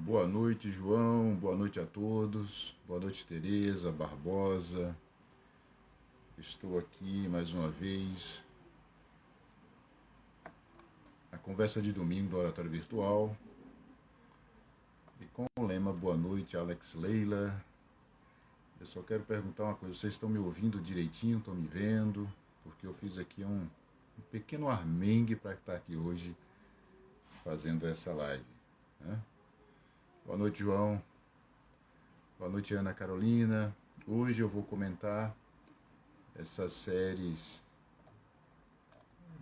Boa noite, João. Boa noite a todos. Boa noite, Tereza Barbosa. Estou aqui mais uma vez na conversa de domingo do Oratório Virtual. E com o lema Boa noite, Alex Leila. Eu só quero perguntar uma coisa. Vocês estão me ouvindo direitinho? Estão me vendo? Porque eu fiz aqui um pequeno armengue para estar aqui hoje fazendo essa live, né? Boa noite, João. Boa noite, Ana Carolina. Hoje eu vou comentar essas séries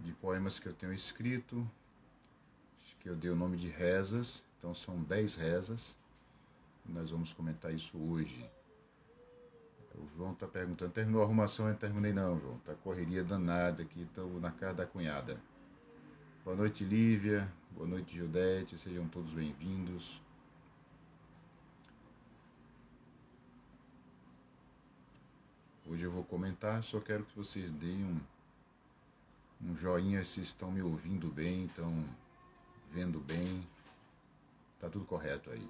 de poemas que eu tenho escrito, que eu dei o nome de rezas. Então são 10 rezas. E nós vamos comentar isso hoje. O João está perguntando, terminou a arrumação? Eu terminei não, João. Está correria danada aqui, estou na casa da cunhada. Boa noite, Lívia. Boa noite, Judete. Sejam todos bem-vindos. Hoje eu vou comentar, só quero que vocês deem um joinha se estão me ouvindo bem, estão vendo bem. Tá tudo correto aí.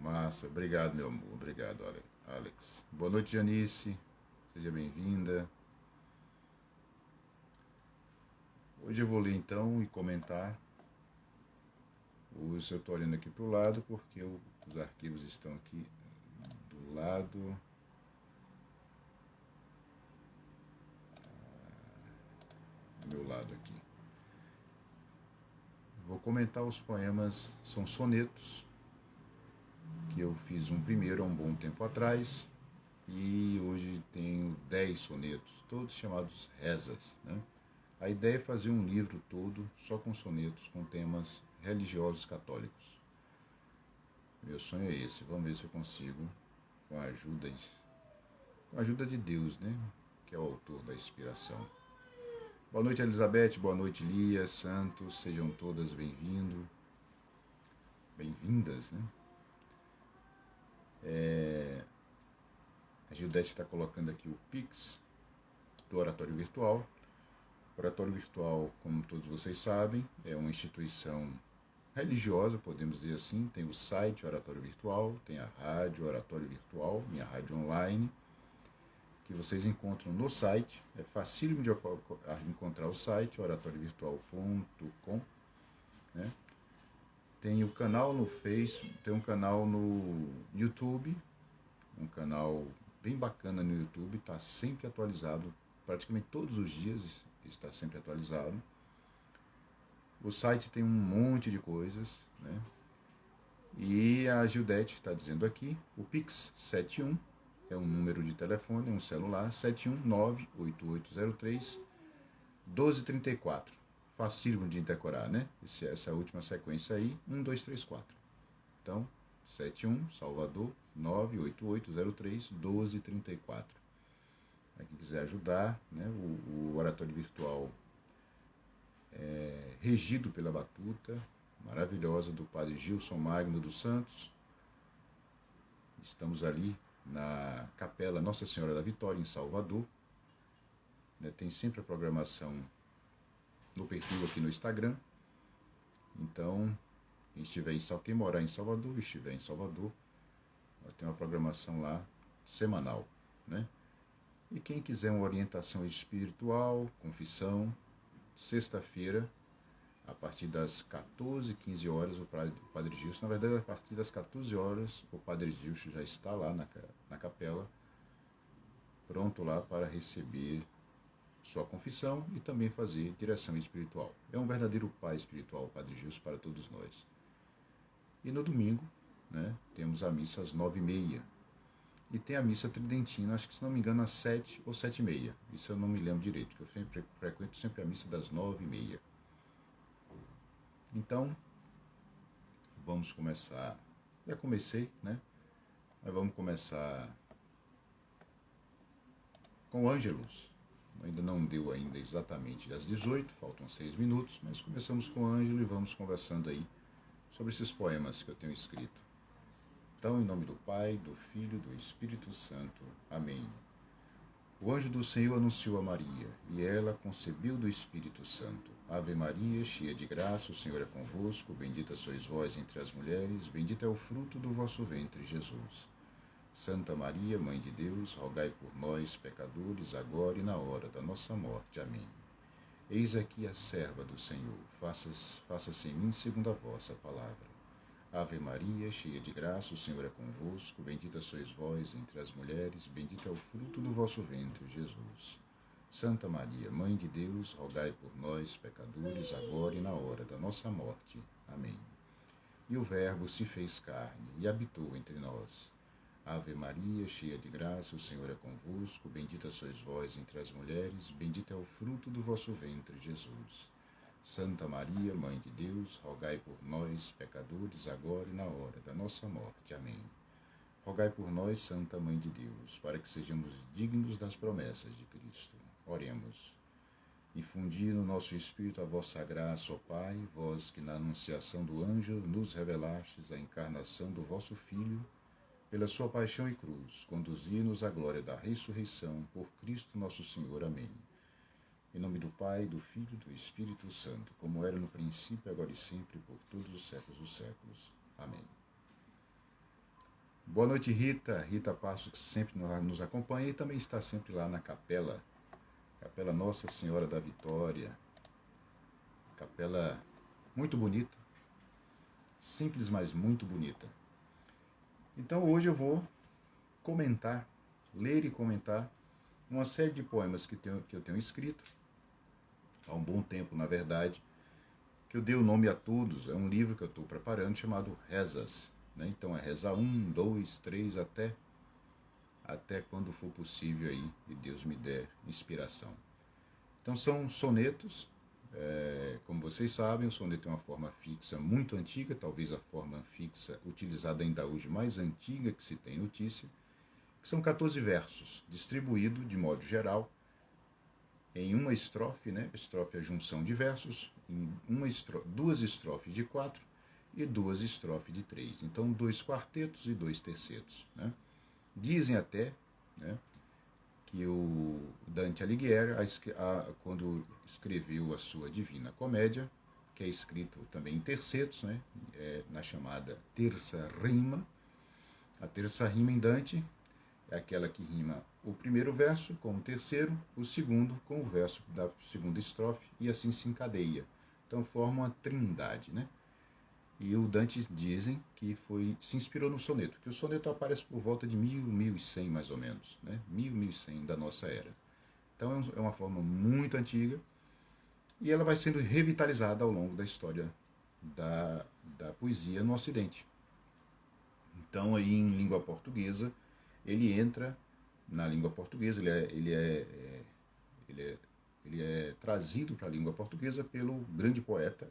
Massa, obrigado, meu amor. Obrigado, Alex. Boa noite, Janice. Seja bem-vinda. Hoje eu vou ler então e comentar. Eu estou olhando aqui para o lado porque os arquivos estão aqui do lado. Do meu lado aqui. Vou comentar os poemas, são sonetos, que eu fiz um primeiro há um bom tempo atrás, e hoje tenho 10 sonetos, todos chamados rezas, né? A ideia é fazer um livro todo só com sonetos, com temas religiosos católicos. Meu sonho é esse, vamos ver se eu consigo, com a ajuda de Deus, né? Que é o autor da inspiração. Boa noite, Elizabeth, boa noite, Lia, Santos, sejam todas bem-vindas, né? A Gildete está colocando aqui o Pix do Oratório Virtual. O Oratório Virtual, como todos vocês sabem, é uma instituição religiosa, podemos dizer assim. Tem o site Oratório Virtual, tem a rádio Oratório Virtual, minha rádio online, que vocês encontram no site. É facílimo de encontrar o site, oratoriovirtual.com, né? Tem o canal no Facebook, tem um canal no YouTube, um canal bem bacana no YouTube, está sempre atualizado, praticamente todos os dias está sempre atualizado. O site tem um monte de coisas, né? E a Gildete está dizendo aqui, o Pix 71 é um número de telefone, um celular, 7198803-1234. Facílimo de decorar, né? Essa última sequência aí, 1, 2, 3, 4. Então, 71, Salvador, 98803-1234. Quem quiser ajudar, né? O Oratório Virtual é regido pela batuta maravilhosa do Padre Gilson Magno dos Santos. Estamos ali na Capela Nossa Senhora da Vitória, em Salvador. Tem sempre a programação no perfil aqui no Instagram. Então, quem morar em Salvador, estiver em Salvador, tem uma programação lá semanal, né? E quem quiser uma orientação espiritual, confissão, sexta-feira, a partir das 14, 15 horas, o Padre Gilson, na verdade, a partir das 14 horas, o Padre Gilson já está lá na capela, pronto lá para receber sua confissão e também fazer direção espiritual. É um verdadeiro pai espiritual, o Padre Gilson, para todos nós. E no domingo, né, temos a missa às 9h30. E tem a missa tridentina, acho que se não me engano, às 7 ou 7h30. Isso eu não me lembro direito, porque eu frequento sempre a missa das 9h30. Então, vamos começar. Já comecei, né? Mas vamos começar com o Ângelus. Ainda não deu ainda exatamente às 18, faltam 6 minutos, mas começamos com o Ângelo e vamos conversando aí sobre esses poemas que eu tenho escrito. Então, em nome do Pai, do Filho e do Espírito Santo. Amém. O anjo do Senhor anunciou a Maria, e ela concebeu do Espírito Santo. Ave Maria, cheia de graça, o Senhor é convosco, bendita sois vós entre as mulheres, bendito é o fruto do vosso ventre, Jesus. Santa Maria, Mãe de Deus, rogai por nós, pecadores, agora e na hora da nossa morte. Amém. Eis aqui a serva do Senhor, faça-se em mim segundo a vossa palavra. Ave Maria, cheia de graça, o Senhor é convosco, bendita sois vós entre as mulheres, bendito é o fruto do vosso ventre, Jesus. Santa Maria, Mãe de Deus, rogai por nós, pecadores, agora e na hora da nossa morte. Amém. E o Verbo se fez carne e habitou entre nós. Ave Maria, cheia de graça, o Senhor é convosco, bendita sois vós entre as mulheres, bendito é o fruto do vosso ventre, Jesus. Santa Maria, Mãe de Deus, rogai por nós, pecadores, agora e na hora da nossa morte. Amém. Rogai por nós, Santa Mãe de Deus, para que sejamos dignos das promessas de Cristo. Oremos. Infundi no nosso espírito a vossa graça, ó Pai, vós que na anunciação do anjo nos revelastes a encarnação do vosso Filho, pela sua paixão e cruz, conduzi-nos à glória da ressurreição, por Cristo nosso Senhor. Amém. Em nome do Pai, do Filho e do Espírito Santo, como era no princípio, agora e sempre, por todos os séculos dos séculos. Amém. Boa noite, Rita. Rita Passos, que sempre nos acompanha e também está sempre lá na capela. Capela Nossa Senhora da Vitória. Capela muito bonita. Simples, mas muito bonita. Então hoje eu vou comentar, ler e comentar uma série de poemas que eu tenho escrito há um bom tempo, na verdade, que eu dei o nome a todos. É um livro que eu estou preparando chamado Rezas. Né? Então é reza 1, 2, 3, até quando for possível aí e Deus me der inspiração. Então são sonetos, como vocês sabem, o soneto é uma forma fixa muito antiga, talvez a forma fixa utilizada ainda hoje mais antiga que se tem notícia, que são 14 versos, distribuídos de modo geral em uma estrofe, né? Estrofe é a junção de versos, em duas estrofes de 4 e duas estrofes de 3. Então 2 quartetos e 2 tercetos. Né? Dizem até, né, que o Dante Alighieri, quando escreveu a sua Divina Comédia, que é escrito também em tercetos, né, na chamada terça rima, a terça rima em Dante é aquela que rima o primeiro verso com o terceiro, o segundo com o verso da segunda estrofe, e assim se encadeia. Então forma uma trindade, né? E o Dante dizem que se inspirou no soneto, que o soneto aparece por volta de 1100 mais ou menos, né? 1100 da nossa era. Então é uma forma muito antiga e ela vai sendo revitalizada ao longo da história da poesia no Ocidente. Então aí em língua portuguesa, ele entra na língua portuguesa, ele é trazido para a língua portuguesa pelo grande poeta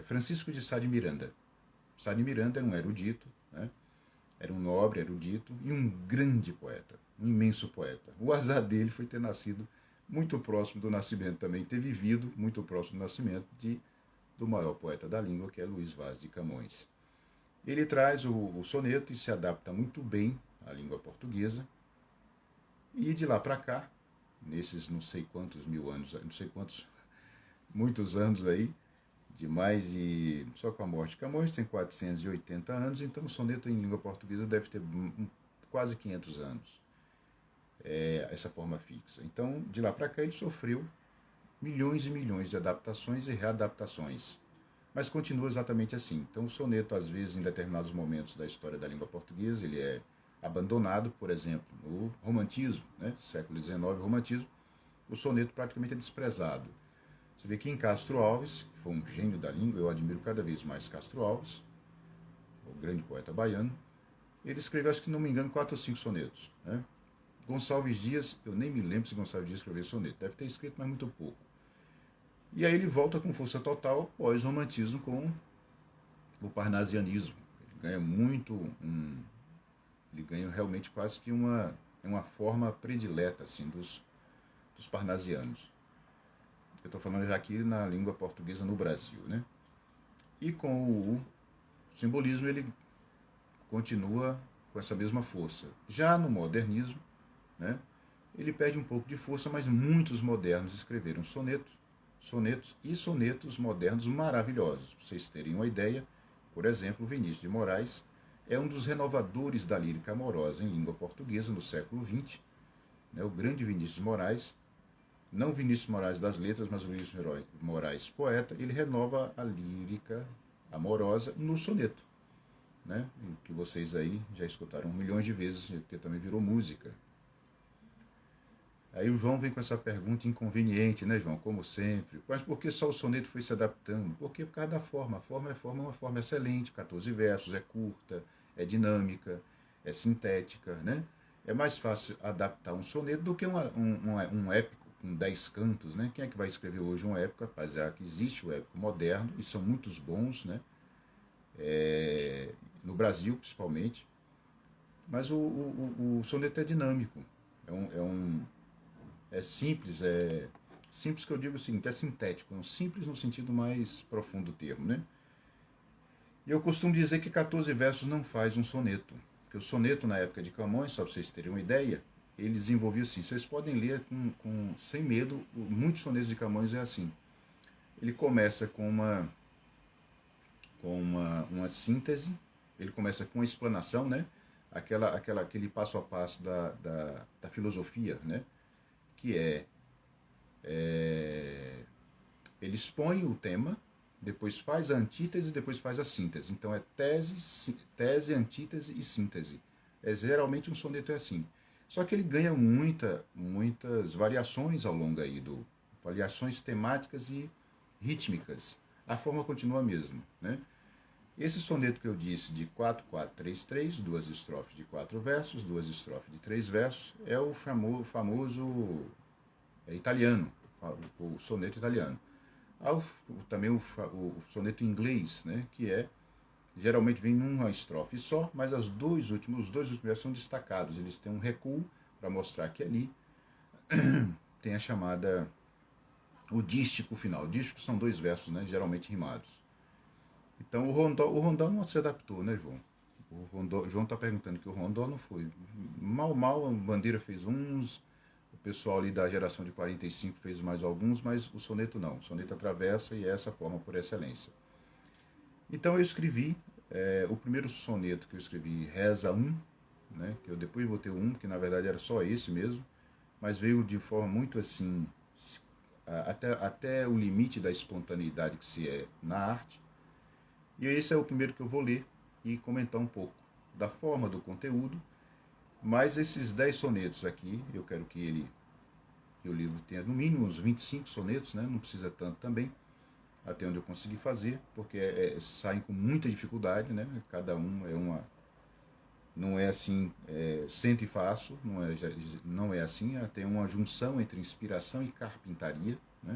Francisco de Sá de Miranda. Sá de Miranda era um erudito, né? Era um nobre erudito e um grande poeta, um imenso poeta. O azar dele foi ter nascido muito próximo do nascimento também, ter vivido muito próximo do nascimento do maior poeta da língua, que é Luís Vaz de Camões. Ele traz o soneto e se adapta muito bem à língua portuguesa, e de lá para cá, nesses não sei quantos mil anos, muitos anos aí, só com a morte de Camões, tem 480 anos, então o soneto em língua portuguesa deve ter quase 500 anos, essa forma fixa. Então, de lá para cá, ele sofreu milhões e milhões de adaptações e readaptações, mas continua exatamente assim. Então, o soneto, às vezes, em determinados momentos da história da língua portuguesa, ele é abandonado, por exemplo, no romantismo, né? Século XIX, romantismo, o soneto praticamente é desprezado. Você vê que em Castro Alves, que foi um gênio da língua, eu admiro cada vez mais Castro Alves, o grande poeta baiano, ele escreveu, acho que não me engano, 4 ou 5 sonetos. Né? Gonçalves Dias, eu nem me lembro se Gonçalves Dias escreveu soneto, deve ter escrito, mas muito pouco. E aí ele volta com força total pós-romantismo com o parnasianismo. Ele ganha ele ganha realmente quase que uma forma predileta assim, dos parnasianos. Eu estou falando já aqui na língua portuguesa no Brasil, né? E com o simbolismo ele continua com essa mesma força. Já no modernismo, né? ele perde um pouco de força, mas muitos modernos escreveram sonetos e sonetos modernos maravilhosos. Para vocês terem uma ideia, por exemplo, Vinícius de Moraes é um dos renovadores da lírica amorosa em língua portuguesa no século XX, né, o grande Vinícius de Moraes, não Vinícius Moraes das letras, mas Vinícius Moraes poeta, ele renova a lírica amorosa no soneto, né, que vocês aí já escutaram milhões de vezes, porque também virou música. Aí o João vem com essa pergunta inconveniente, né, João? Como sempre. Mas por que só o soneto foi se adaptando? Porque por causa da forma. A forma é uma forma excelente, 14 versos, é curta, é dinâmica, é sintética, né? É mais fácil adaptar um soneto do que um épico com 10 cantos, né? Quem é que vai escrever hoje um épico? Apesar que existe o épico moderno, e são muitos bons, né? No Brasil, principalmente. Mas o soneto é dinâmico. É simples que eu digo o seguinte, é sintético, simples no sentido mais profundo do termo, né? E eu costumo dizer que 14 versos não faz um soneto, porque o soneto na época de Camões, só para vocês terem uma ideia, ele desenvolvia assim, vocês podem ler sem medo, muitos sonetos de Camões é assim, ele começa com uma síntese, ele começa com uma explanação, né? Aquele passo a passo da filosofia, né? Que ele expõe o tema, depois faz a antítese, depois faz a síntese. Então é tese, antítese e síntese. Geralmente um soneto é assim. Só que ele ganha muitas variações ao longo aí, variações temáticas e rítmicas. A forma continua a mesma, né? Esse soneto que eu disse de 4, 4, 3, 3, duas estrofes de 4 versos, duas estrofes de 3 versos, é o famoso italiano, o soneto italiano. Há também o soneto inglês, né, que geralmente vem numa estrofe só, mas os dois últimos versos são destacados, eles têm um recuo para mostrar que ali tem a chamada, o dístico final. O dístico são 2 versos, né, geralmente rimados. Então o rondó não se adaptou, né, João? João está perguntando que o rondó não foi. Mal a Bandeira fez uns, o pessoal ali da geração de 45 fez mais alguns, mas o soneto não. O soneto atravessa e é essa forma por excelência. Então eu escrevi, o primeiro soneto que eu escrevi, Reza 1, né, que eu depois botei o 1, que na verdade era só esse mesmo, mas veio de forma muito assim, até o limite da espontaneidade que se é na arte. E esse é o primeiro que eu vou ler e comentar um pouco da forma, do conteúdo, mas esses 10 sonetos aqui, eu quero que o livro tenha no mínimo uns 25 sonetos, né? Não precisa tanto também, até onde eu consegui fazer, porque saem com muita dificuldade, né? Cada um não é assim, sento e faço, não é assim, tem uma junção entre inspiração e carpintaria, né?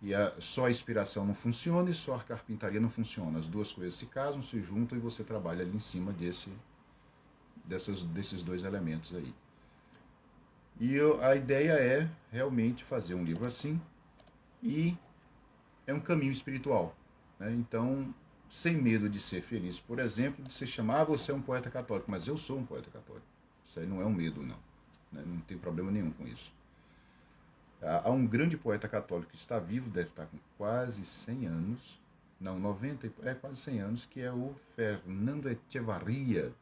E só a inspiração não funciona e só a carpintaria não funciona. As duas coisas se casam, se juntam e você trabalha ali em cima desses dois elementos aí. E a ideia é realmente fazer um livro assim, e é um caminho espiritual, né? Então, sem medo de ser feliz, por exemplo, de se chamar, você é um poeta católico, mas eu sou um poeta católico. Isso aí não é um medo, não, né? Não tem problema nenhum com isso. Há um grande poeta católico que está vivo, deve estar com quase 100 anos, não, 90, quase 100 anos, que é o Fernando Echevarria,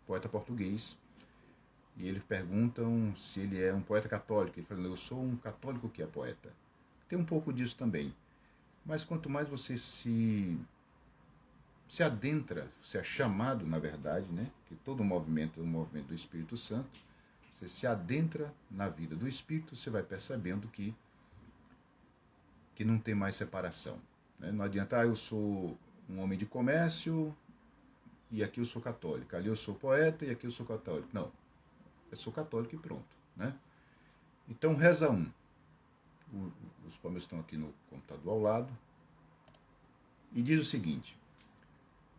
poeta português. E eles perguntam se ele é um poeta católico. Ele fala, eu sou um católico que é poeta. Tem um pouco disso também. Mas quanto mais você se adentra, você é chamado, na verdade, né? Que todo movimento é um movimento do Espírito Santo. Você se adentra na vida do Espírito, você vai percebendo que não tem mais separação, né? Não adianta, eu sou um homem de comércio e aqui eu sou católico. Ali eu sou poeta e aqui eu sou católico. Não, eu sou católico e pronto, né? Então, Reza 1. Os poemas estão aqui no computador ao lado. E diz o seguinte: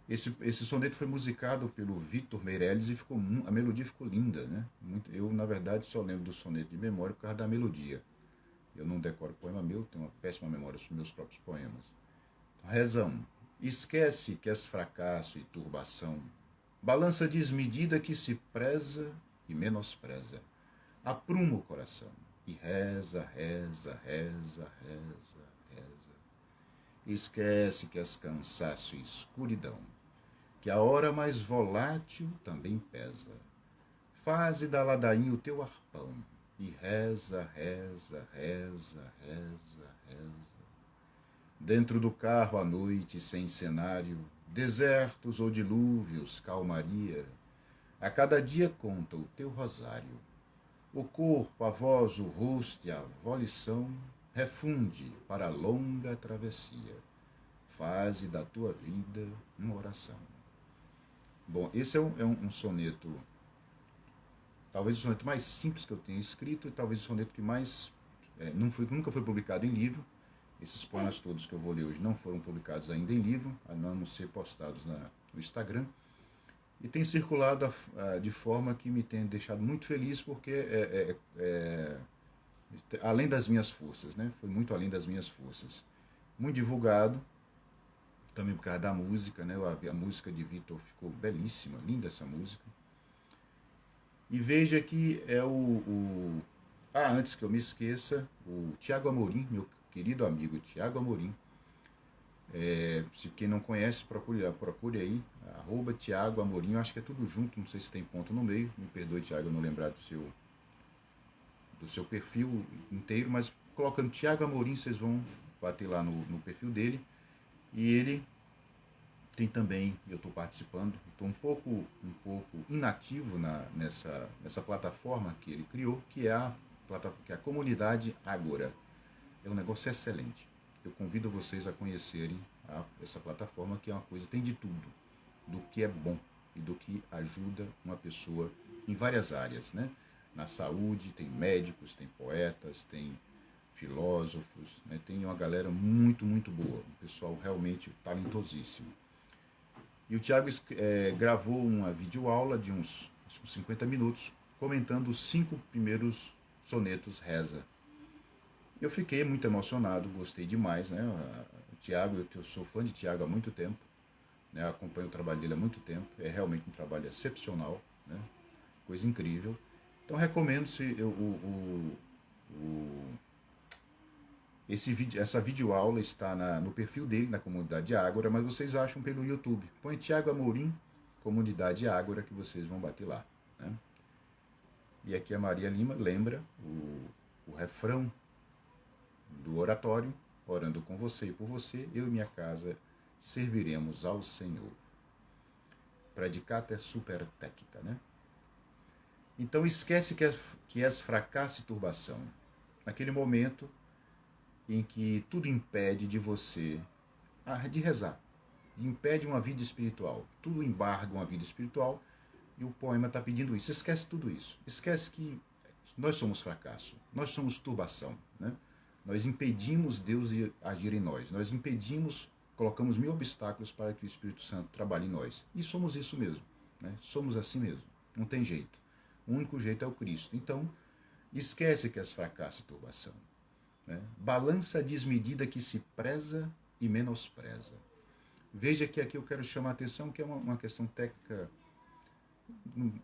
esse soneto foi musicado pelo Vitor Meirelles e a melodia ficou linda, né? Eu, na verdade, só lembro do soneto de memória por causa da melodia. Eu não decoro poema meu, tenho uma péssima memória sobre meus próprios poemas. Então, Reza 1. Esquece que és fracasso e turbação, balança desmedida que se preza e menospreza. apruma o coração e reza, reza, reza, reza, reza. Esquece que és cansaço e escuridão, que a hora mais volátil também pesa. Faze da ladainha o teu arpão e reza, reza, reza, reza, reza. Dentro do carro à noite sem cenário, desertos ou dilúvios, calmaria, a cada dia conta o teu rosário. O corpo, a voz, o rosto e a volição refunde para a longa travessia. Faze da tua vida uma oração. Bom, esse é um soneto, talvez o soneto mais simples que eu tenha escrito e talvez o soneto que mais nunca foi publicado em livro. Esses poemas todos que eu vou ler hoje não foram publicados ainda em livro, a não ser postados no Instagram. E tem circulado de forma que me tem deixado muito feliz, porque além das minhas forças, né? Foi muito além das minhas forças. Muito divulgado, também por causa da música, né? A música de Vitor ficou belíssima, linda essa música. E veja que antes que eu me esqueça, o Tiago Amorim, meu querido amigo Tiago Amorim, se quem não conhece, procure aí, @Tiago Amorim, eu acho que é tudo junto, não sei se tem ponto no meio, me perdoe, Tiago, eu não lembrar do seu perfil inteiro, mas colocando Tiago Amorim, vocês vão bater lá no perfil dele, e ele tem também, eu estou participando, estou um pouco inativo nessa plataforma que ele criou, que é a comunidade Ágora. É um negócio excelente. Eu convido vocês a conhecerem essa plataforma, que é uma coisa, tem de tudo, do que é bom e do que ajuda uma pessoa em várias áreas, né? Na saúde, tem médicos, tem poetas, tem filósofos, né? Tem uma galera muito, muito boa, um pessoal realmente talentosíssimo. E o Tiago gravou uma videoaula de uns 50 minutos, comentando os 5 primeiros sonetos Reza. Eu fiquei muito emocionado, gostei demais, né? O Tiago, eu sou fã de Tiago há muito tempo, né? Acompanho o trabalho dele há muito tempo, é realmente um trabalho excepcional, né? Coisa incrível. Então recomendo essa videoaula está no perfil dele, na comunidade Ágora, mas vocês acham pelo YouTube. Põe Tiago Amorim, comunidade Ágora, que vocês vão bater lá, né? E aqui a Maria Lima lembra o refrão do oratório: orando com você e por você, eu e minha casa serviremos ao Senhor. Predicata super tecta, né? Então esquece que és fracasso e turbação. Naquele momento em que tudo impede de você de rezar, impede uma vida espiritual, tudo embarga uma vida espiritual, e o poema está pedindo isso. Esquece tudo isso. Esquece que nós somos fracasso, nós somos turbação, né? Nós impedimos Deus de agir em nós. Nós impedimos, colocamos 1000 obstáculos para que o Espírito Santo trabalhe em nós. E somos isso mesmo, né? Somos assim mesmo. Não tem jeito. O único jeito é o Cristo. Então, esquece que és fracasso e turbação, né? Balança desmedida que se preza e menospreza. Veja que aqui eu quero chamar a atenção, que é uma questão técnica.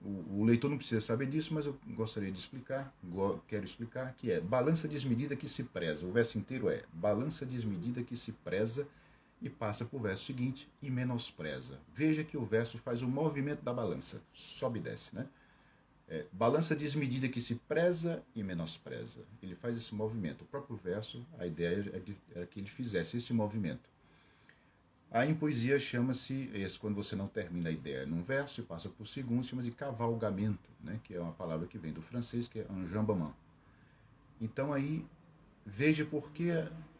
O leitor não precisa saber disso, mas eu gostaria de explicar, quero explicar, que é balança desmedida que se preza. O verso inteiro é balança desmedida que se preza, e passa para o verso seguinte, e menospreza. Veja que o verso faz o movimento da balança, sobe e desce, né? Balança desmedida que se preza e menospreza. Ele faz esse movimento. O próprio verso, a ideia era que ele fizesse esse movimento. Aí em poesia chama-se, quando você não termina a ideia num verso e passa por segundo, chama-se cavalgamento, né? Que é uma palavra que vem do francês, que é enjambement. Então aí, veja por que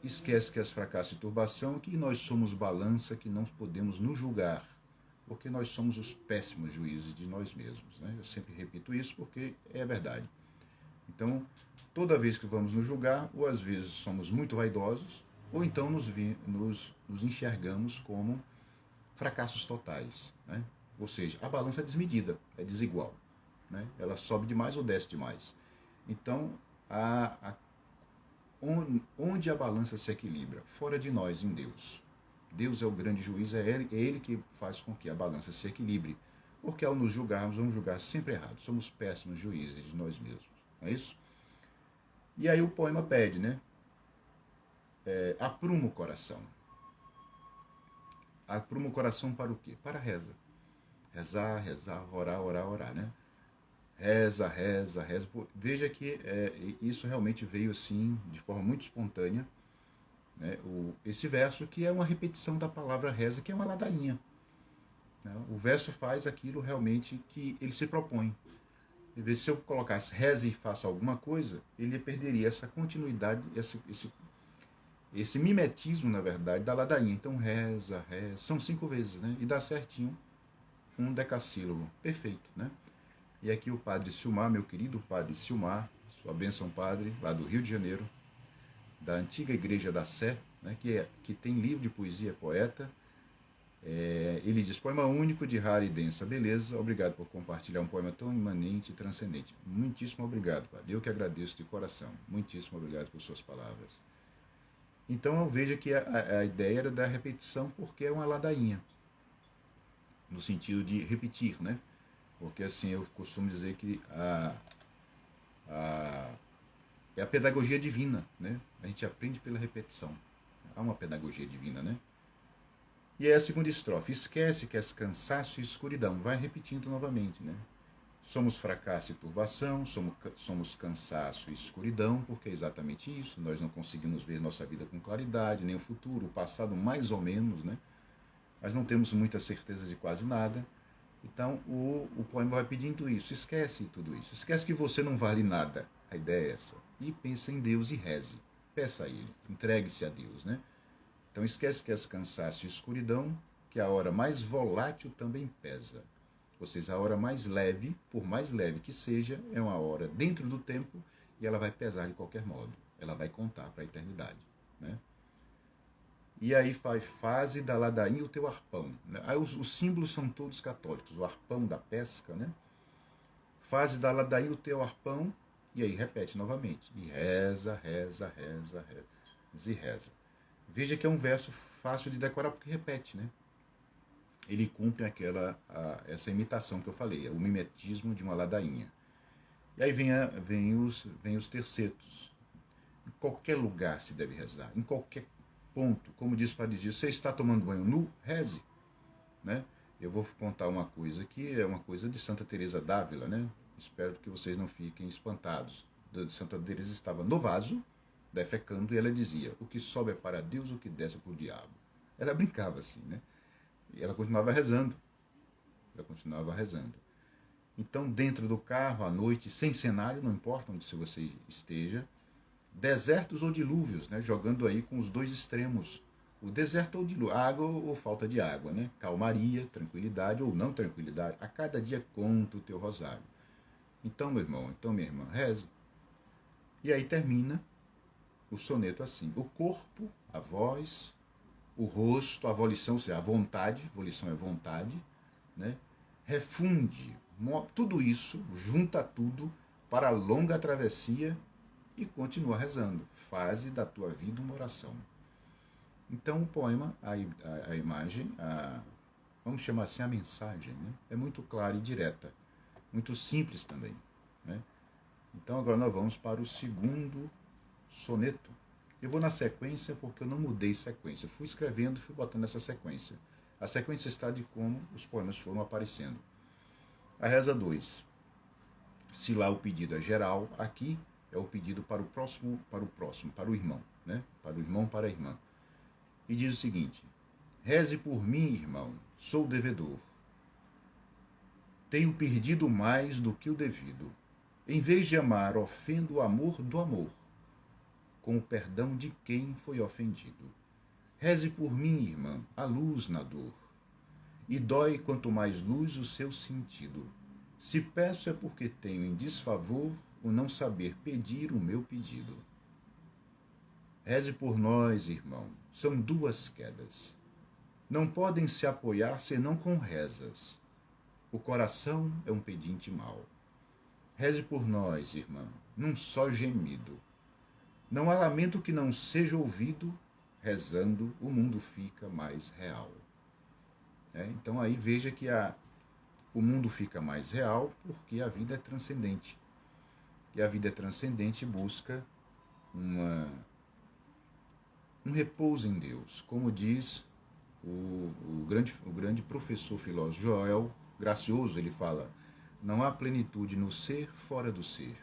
esquece que és fracasso e turbação, que nós somos balança, que não podemos nos julgar, porque nós somos os péssimos juízes de nós mesmos, né? Eu sempre repito isso porque é verdade. Então, toda vez que vamos nos julgar, ou às vezes somos muito vaidosos, ou então nos enxergamos como fracassos totais, né? Ou seja, a balança é desmedida, é desigual, né? Ela sobe demais ou desce demais. Então, onde a balança se equilibra? Fora de nós, em Deus. Deus é o grande juiz, é ele que faz com que a balança se equilibre. Porque ao nos julgarmos, vamos julgar sempre errado. Somos péssimos juízes de nós mesmos. não é isso? E aí o poema pede, né? Apruma o coração. Apruma o coração para o quê? Para a reza. Rezar, rezar, orar, orar, orar, né? Reza, reza, reza. Veja que isso realmente veio assim, de forma muito espontânea, né? Esse verso que é uma repetição da palavra reza, que é uma ladainha. Né? O verso faz aquilo realmente que ele se propõe. Em vez de se eu colocasse reze e faça alguma coisa, ele perderia essa continuidade, esse mimetismo, na verdade, da ladainha. Então, reza, reza, são 5 vezes, né? E dá certinho um decassílabo. Perfeito, né? E aqui o padre Silmar, meu querido padre Silmar, sua bênção, padre, lá do Rio de Janeiro, da antiga Igreja da Sé, né? que tem livro de poesia, poeta. Ele diz: poema único, de rara e densa beleza, obrigado por compartilhar um poema tão imanente e transcendente. Muitíssimo obrigado, padre. Eu que agradeço de coração. Muitíssimo obrigado por suas palavras. Então eu vejo que a ideia era da repetição, porque é uma ladainha, no sentido de repetir, né? Porque assim, eu costumo dizer que é a pedagogia divina, né? A gente aprende pela repetição. Há uma pedagogia divina, né? E aí a segunda estrofe: esquece que és cansaço e escuridão. Vai repetindo novamente, né? Somos fracasso e turbação, somos cansaço e escuridão, porque é exatamente isso. Nós não conseguimos ver nossa vida com claridade, nem o futuro, o passado mais ou menos, né? Mas não temos muita certeza de quase nada. Então o poema vai pedindo isso. Esquece tudo isso. Esquece que você não vale nada. A ideia é essa. E pensa em Deus e reze. Peça a Ele. Entregue-se a Deus, né? Então esquece que és cansaço e escuridão, que a hora mais volátil também pesa. Ou seja, a hora mais leve, por mais leve que seja, é uma hora dentro do tempo e ela vai pesar de qualquer modo. Ela vai contar para a eternidade, né? E aí faz fase da ladainha o teu arpão. Né? Aí os símbolos são todos católicos. O arpão da pesca, né? Fase da ladainha o teu arpão, e aí repete novamente. E reza, reza, reza, reza, e reza. Veja que é um verso fácil de decorar porque repete, né? Ele cumpre essa imitação que eu falei, o mimetismo de uma ladainha. E aí vem os tercetos. Em qualquer lugar se deve rezar, em qualquer ponto. Como diz o Padre Gil, você está tomando banho nu? Reze. Né? Eu vou contar uma coisa que é uma coisa de Santa Teresa d'Ávila, né? Espero que vocês não fiquem espantados. Santa Teresa estava no vaso, defecando, e ela dizia: o que sobe é para Deus, o que desce é para o diabo. Ela brincava assim, né? E ela continuava rezando. Então, dentro do carro, à noite, sem cenário, não importa onde você esteja, desertos ou dilúvios, né? Jogando aí com os dois extremos. O deserto ou dilúvio, água ou falta de água, né? Calmaria, tranquilidade ou não tranquilidade. A cada dia conta o teu rosário. Então, meu irmão, então, minha irmã, reze. E aí termina o soneto assim: o corpo, a voz, o rosto, a volição, ou seja, a vontade, volição é vontade, né? Refunde tudo isso, junta tudo para a longa travessia e continua rezando. Faze da tua vida uma oração. Então o poema, a imagem, vamos chamar assim, a mensagem, né? É muito clara e direta, muito simples também, né? Então agora nós vamos para o segundo soneto. Eu vou na sequência porque eu não mudei sequência. Fui escrevendo, fui botando essa sequência. A sequência está de como os poemas foram aparecendo. A reza 2. Se lá o pedido é geral, aqui é o pedido para o próximo, para o irmão, né? Para o irmão, para a irmã. E diz o seguinte: reze por mim, irmão, sou devedor. Tenho perdido mais do que o devido. Em vez de amar, ofendo o amor do amor, com o perdão de quem foi ofendido. Reze por mim, irmã, a luz na dor. E dói quanto mais luz o seu sentido. Se peço é porque tenho em desfavor o não saber pedir o meu pedido. Reze por nós, irmão, são duas quedas. Não podem se apoiar senão com rezas. O coração é um pedinte mau. Reze por nós, irmã, num só gemido. Não há lamento que não seja ouvido, rezando o mundo fica mais real. Então aí veja que o mundo fica mais real porque a vida é transcendente. E a vida transcendente busca um repouso em Deus. Como diz o grande professor filósofo Joel Gracioso, ele fala: não há plenitude no ser fora do ser.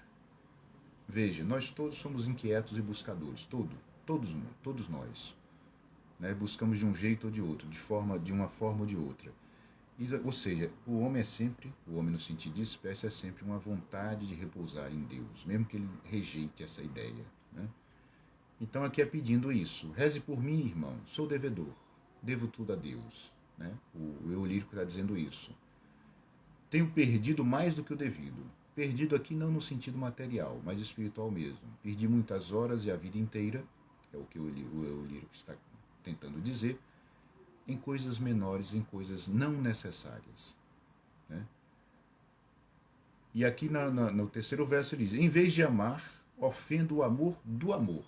Veja, nós todos somos inquietos e buscadores, todos nós. Né? Buscamos de um jeito ou de outro, de uma forma ou de outra. Ou seja, o homem no sentido de espécie, é sempre uma vontade de repousar em Deus, mesmo que ele rejeite essa ideia. Né? Então aqui é pedindo isso: reze por mim, irmão, sou devedor, devo tudo a Deus. Né? O eu lírico está dizendo isso. Tenho perdido mais do que o devido. Perdido aqui não no sentido material, mas espiritual mesmo. Perdi muitas horas e a vida inteira, é o que o eu lírico está tentando dizer, em coisas menores, em coisas não necessárias. Né? E aqui no terceiro verso ele diz: em vez de amar, ofendo o amor do amor.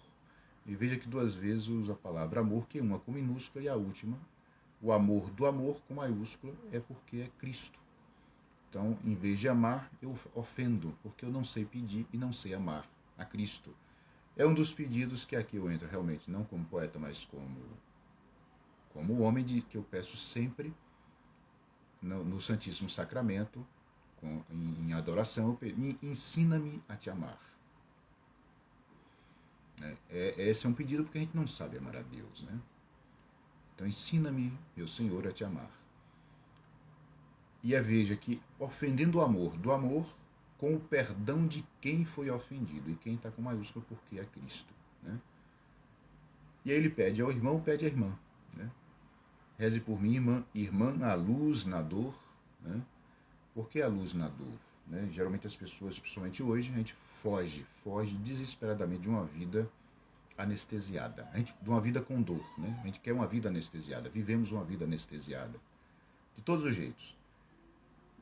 E veja que 2 vezes usa a palavra amor, que uma com minúscula e a última, o amor do amor com maiúscula, é porque é Cristo. Então, em vez de amar, eu ofendo, porque eu não sei pedir e não sei amar a Cristo. É um dos pedidos que aqui eu entro realmente, não como poeta, mas como homem, que eu peço sempre no Santíssimo Sacramento, em adoração: ensina-me a te amar. Esse é um pedido porque a gente não sabe amar a Deus. Né? Então, ensina-me, meu Senhor, a te amar. E veja que ofendendo o amor do amor, com o perdão de quem foi ofendido. E quem está com maiúscula porque é Cristo. Né? E aí ele pede ao irmão, pede à irmã. Né? Reze por mim, irmã, a luz na dor. Né? Por que a luz na dor? Né? Geralmente as pessoas, principalmente hoje, a gente foge desesperadamente de uma vida anestesiada, de uma vida com dor. Né? A gente quer uma vida anestesiada, vivemos uma vida anestesiada, de todos os jeitos.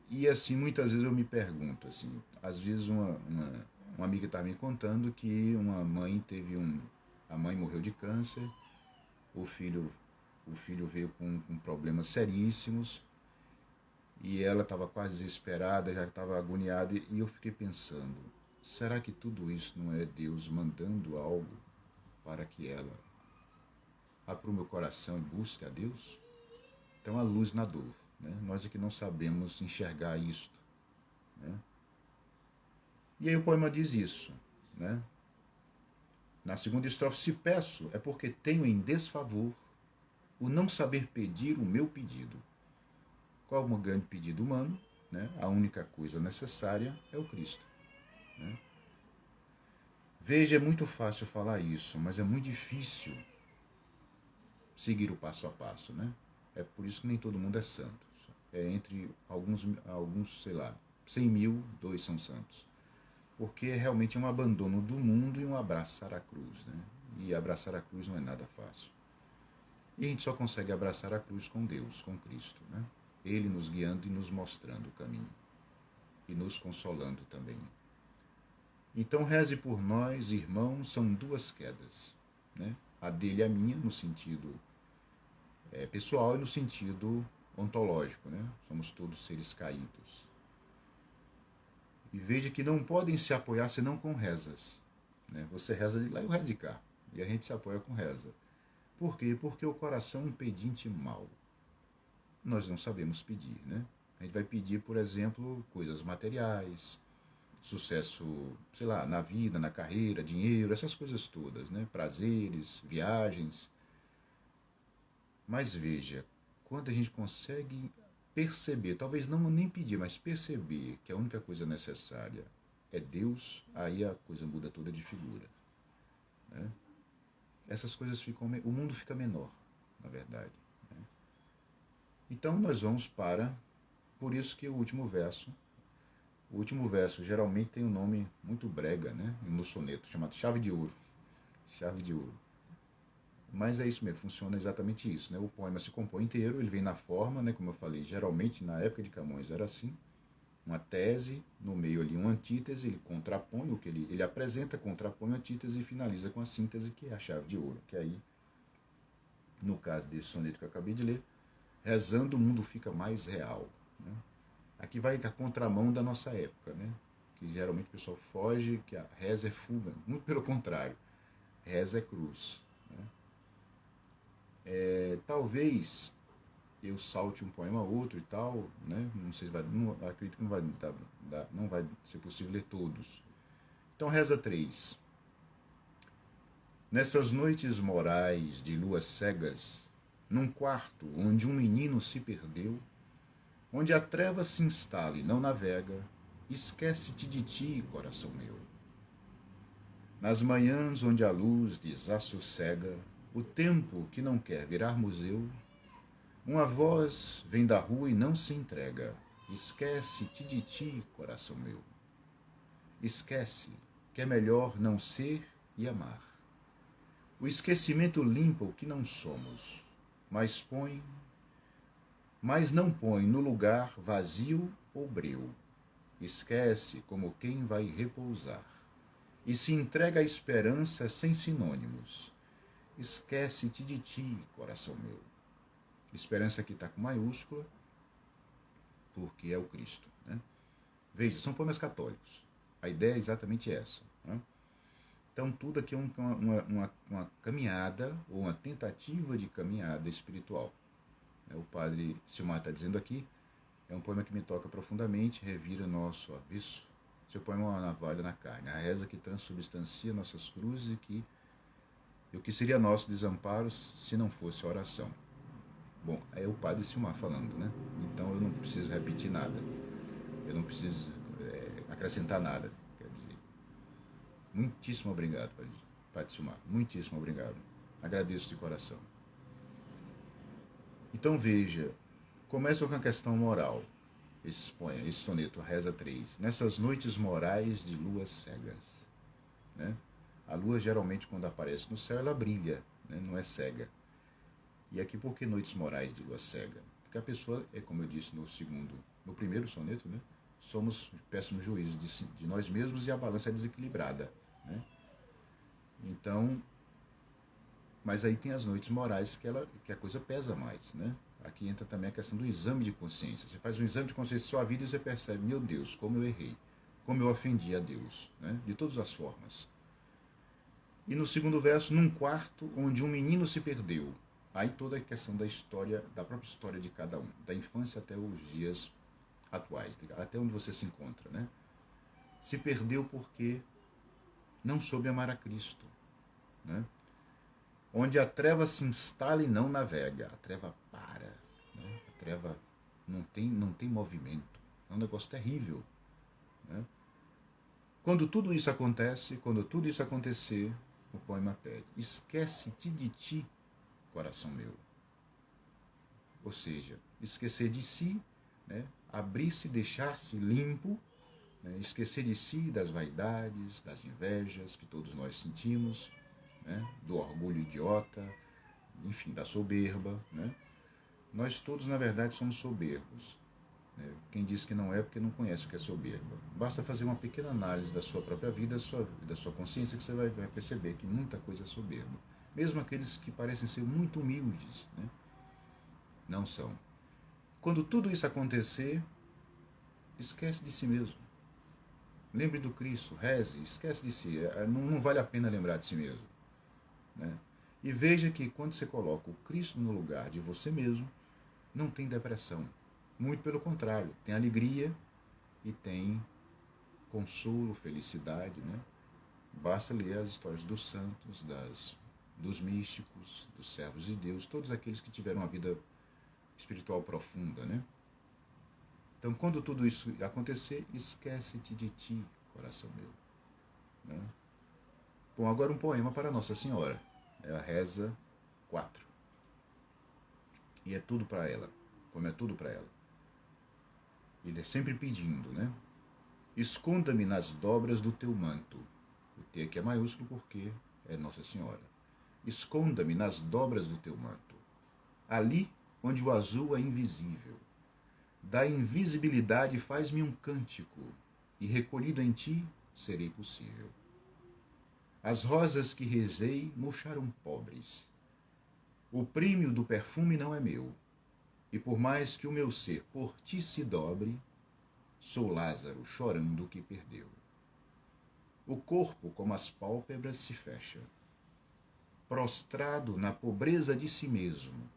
E assim, muitas vezes eu me pergunto, assim, às vezes uma amiga está me contando que uma mãe a mãe morreu de câncer, o filho veio com problemas seríssimos, e ela estava quase desesperada, já estava agoniada, e eu fiquei pensando: será que tudo isso não é Deus mandando algo para que ela abra o meu coração e busque a Deus? Então, a luz na dor. Né? Nós aqui não sabemos enxergar isto. Né? E aí o poema diz isso. Né? Na segunda estrofe: se peço, é porque tenho em desfavor o não saber pedir o meu pedido. Qual é o grande pedido humano? Né? A única coisa necessária é o Cristo. Né? Veja, é muito fácil falar isso, mas é muito difícil seguir o passo a passo. Né? É por isso que nem todo mundo é santo. Entre alguns, sei lá, 100 mil, 2 são santos. Porque realmente é um abandono do mundo e um abraçar a cruz. Né? E abraçar a cruz não é nada fácil. E a gente só consegue abraçar a cruz com Deus, com Cristo. Né? Ele nos guiando e nos mostrando o caminho. E nos consolando também. Então, reze por nós, irmãos, são 2 quedas. Né? A dele e a minha, no sentido pessoal e no sentido ontológico. Né? Somos todos seres caídos. E veja que não podem se apoiar senão com rezas. Né? Você reza de lá e eu rezo de cá. E a gente se apoia com reza. Por quê? Porque o coração é um pedinte mau. Nós não sabemos pedir. Né? A gente vai pedir, por exemplo, coisas materiais, sucesso, sei lá, na vida, na carreira, dinheiro, essas coisas todas, né? Prazeres, viagens. Mas veja, quando a gente consegue perceber, talvez não nem pedir, mas perceber que a única coisa necessária é Deus, aí a coisa muda toda de figura. Né? Essas coisas ficam, o mundo fica menor, na verdade. Né? Então nós vamos por isso que o último verso geralmente tem um nome muito brega, né? No soneto, chamado Chave de Ouro. Chave de Ouro. Mas é isso mesmo, funciona exatamente isso. Né? O poema se compõe inteiro, ele vem na forma, né? Como eu falei, geralmente na época de Camões era assim, uma tese, no meio ali uma antítese, ele contrapõe o que ele apresenta, contrapõe a antítese e finaliza com a síntese, que é a chave de ouro. Que aí, no caso desse soneto que eu acabei de ler, rezando o mundo fica mais real. Né? Aqui vai a contramão da nossa época, né? que geralmente o pessoal foge, que a reza é fuga. Muito pelo contrário, reza é cruz. Né? Talvez eu salte um poema ou outro e tal, né? Não sei se vai, não, acredito que não vai ser possível ler todos. Então reza 3. Nessas noites morais de luas cegas, num quarto onde um menino se perdeu, onde a treva se instala e não navega, esquece-te de ti, coração meu. Nas manhãs onde a luz desassossega o tempo que não quer virar museu, uma voz vem da rua e não se entrega, esquece-te de ti, coração meu. Esquece que é melhor não ser e amar. O esquecimento limpa o que não somos, mas não põe no lugar vazio ou breu. Esquece como quem vai repousar, e se entrega à esperança sem sinônimos. Esquece-te de ti, coração meu. Esperança aqui está com maiúscula, porque é o Cristo. Né? Veja, são poemas católicos. A ideia é exatamente essa. Né? Então, tudo aqui é uma caminhada, ou uma tentativa de caminhada espiritual. O padre Silmar está dizendo aqui, é um poema que me toca profundamente, revira nosso avesso. Seu poema é uma navalha na carne, a reza que transubstancia nossas cruzes e o que seria nosso desamparo se não fosse a oração. Bom, é o padre Silmar falando, né? Então eu não preciso repetir nada, eu não preciso acrescentar nada. Quer dizer, muitíssimo obrigado, padre Silmar, muitíssimo obrigado. Agradeço de coração. Então veja, começa com a questão moral. Esse soneto, reza 3. Nessas noites morais de luas cegas. Né? A lua geralmente quando aparece no céu ela brilha, né? Não é cega. E aqui por que noites morais de lua cega? Porque a pessoa, como eu disse no primeiro soneto, né? Somos péssimos juízes de nós mesmos e a balança é desequilibrada. Né? Então, mas aí tem as noites morais que a coisa pesa mais, né? Aqui entra também a questão do exame de consciência. Você faz um exame de consciência de sua vida e você percebe, meu Deus, como eu errei, como eu ofendi a Deus, né? De todas as formas. E no segundo verso, num quarto onde um menino se perdeu. Aí toda a questão da história, da própria história de cada um, da infância até os dias atuais, até onde você se encontra, né? Se perdeu porque não soube amar a Cristo, né? Onde a treva se instala e não navega. A treva para. Né? A treva não tem movimento. É um negócio terrível. Né? Quando tudo isso acontece, quando tudo isso acontecer, o poema pede, esquece-te de ti, coração meu. Ou seja, esquecer de si, né? Abrir-se, deixar-se limpo, né? Esquecer de si, das vaidades, das invejas que todos nós sentimos, né? Do orgulho idiota, enfim, da soberba. Né? Nós todos, na verdade, somos soberbos. Né? Quem diz que não é, porque não conhece o que é soberba. Basta fazer uma pequena análise da sua própria vida, da sua consciência, que você vai perceber que muita coisa é soberba. Mesmo aqueles que parecem ser muito humildes, né? Não são. Quando tudo isso acontecer, esquece de si mesmo. Lembre do Cristo, reze, esquece de si. Não vale a pena lembrar de si mesmo. Né? E veja que quando você coloca o Cristo no lugar de você mesmo, não tem depressão. Muito pelo contrário, tem alegria e tem consolo, felicidade. Né? Basta ler as histórias dos santos, dos místicos, dos servos de Deus, todos aqueles que tiveram uma vida espiritual profunda. Né? Então, quando tudo isso acontecer, esquece-te de ti, coração meu. Né? Bom, agora um poema para Nossa Senhora. É a reza 4. E é tudo para ela. O poema é tudo para ela. Ele é sempre pedindo, né? Esconda-me nas dobras do teu manto. O T aqui é maiúsculo porque é Nossa Senhora. Esconda-me nas dobras do teu manto. Ali onde o azul é invisível. Da invisibilidade faz-me um cântico, e recolhido em ti serei possível. As rosas que rezei murcharam pobres. O prêmio do perfume não é meu, e por mais que o meu ser por ti se dobre, Sou Lázaro chorando o que perdeu. O corpo, como as pálpebras, se fecha, prostrado na pobreza de si mesmo,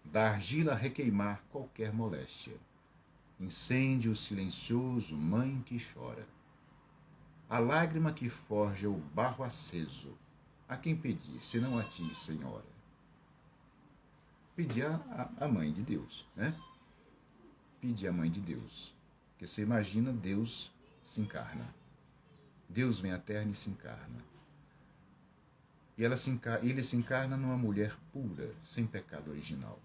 da argila requeimar qualquer moléstia. Incêndio silencioso, mãe que chora. A lágrima que forja o barro aceso, a quem pedir, senão a ti, Senhora? Pedir a mãe de Deus, né? Pedir a mãe de Deus. Porque você imagina, Deus se encarna. Deus vem à terra e se encarna. E ele se encarna numa mulher pura, sem pecado original.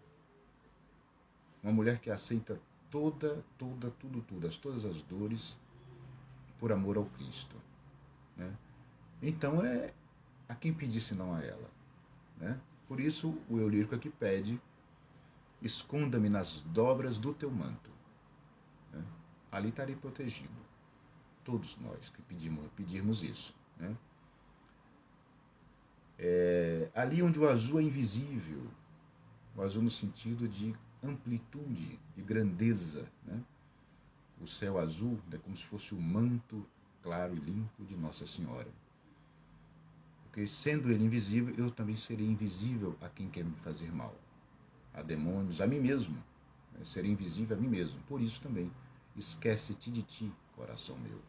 Uma mulher que aceita todas as dores por amor ao Cristo. Né? Então é a quem pedir senão a ela. Né? Por isso o eu lírico aqui pede: esconda-me nas dobras do teu manto. Né? Ali estarei protegido. Todos nós que pedirmos isso. Né? Ali onde o azul é invisível, o azul no sentido de amplitude, de grandeza, né? O céu azul é como se fosse o manto claro e limpo de Nossa Senhora. Porque sendo ele invisível, eu também serei invisível a quem quer me fazer mal, a demônios, a mim mesmo. Eu serei invisível a mim mesmo. Por isso também, esquece-te de ti, coração meu.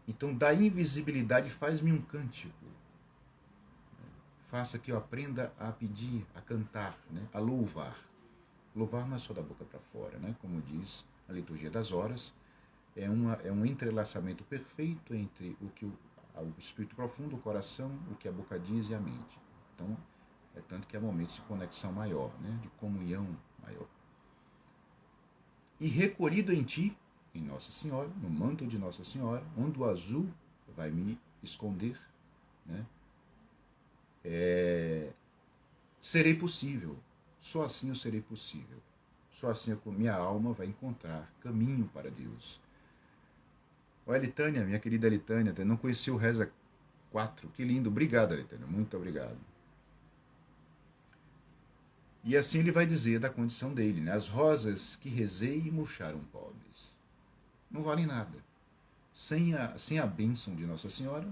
Então, da invisibilidade faz-me um cântico. Faça que eu aprenda a pedir, a cantar, né? A louvar. Louvar não é só da boca para fora, né? Como diz a liturgia das horas, é um entrelaçamento perfeito entre o que o espírito profundo, o coração, o que a boca diz e a mente. Então, é tanto que há momentos de conexão maior, né? De comunhão maior. E recolhido em ti, em Nossa Senhora, no manto de Nossa Senhora, onde o azul vai me esconder, né? Serei possível. Só assim eu serei possível. Só assim minha alma vai encontrar caminho para Deus. Olha, Elitânia, minha querida Elitânia, não conheci o Reza 4. Que lindo. Obrigado, Elitânia. Muito obrigado. E assim ele vai dizer da condição dele, né? As rosas que rezei murcharam pobres. Não valem nada. Sem a bênção de Nossa Senhora,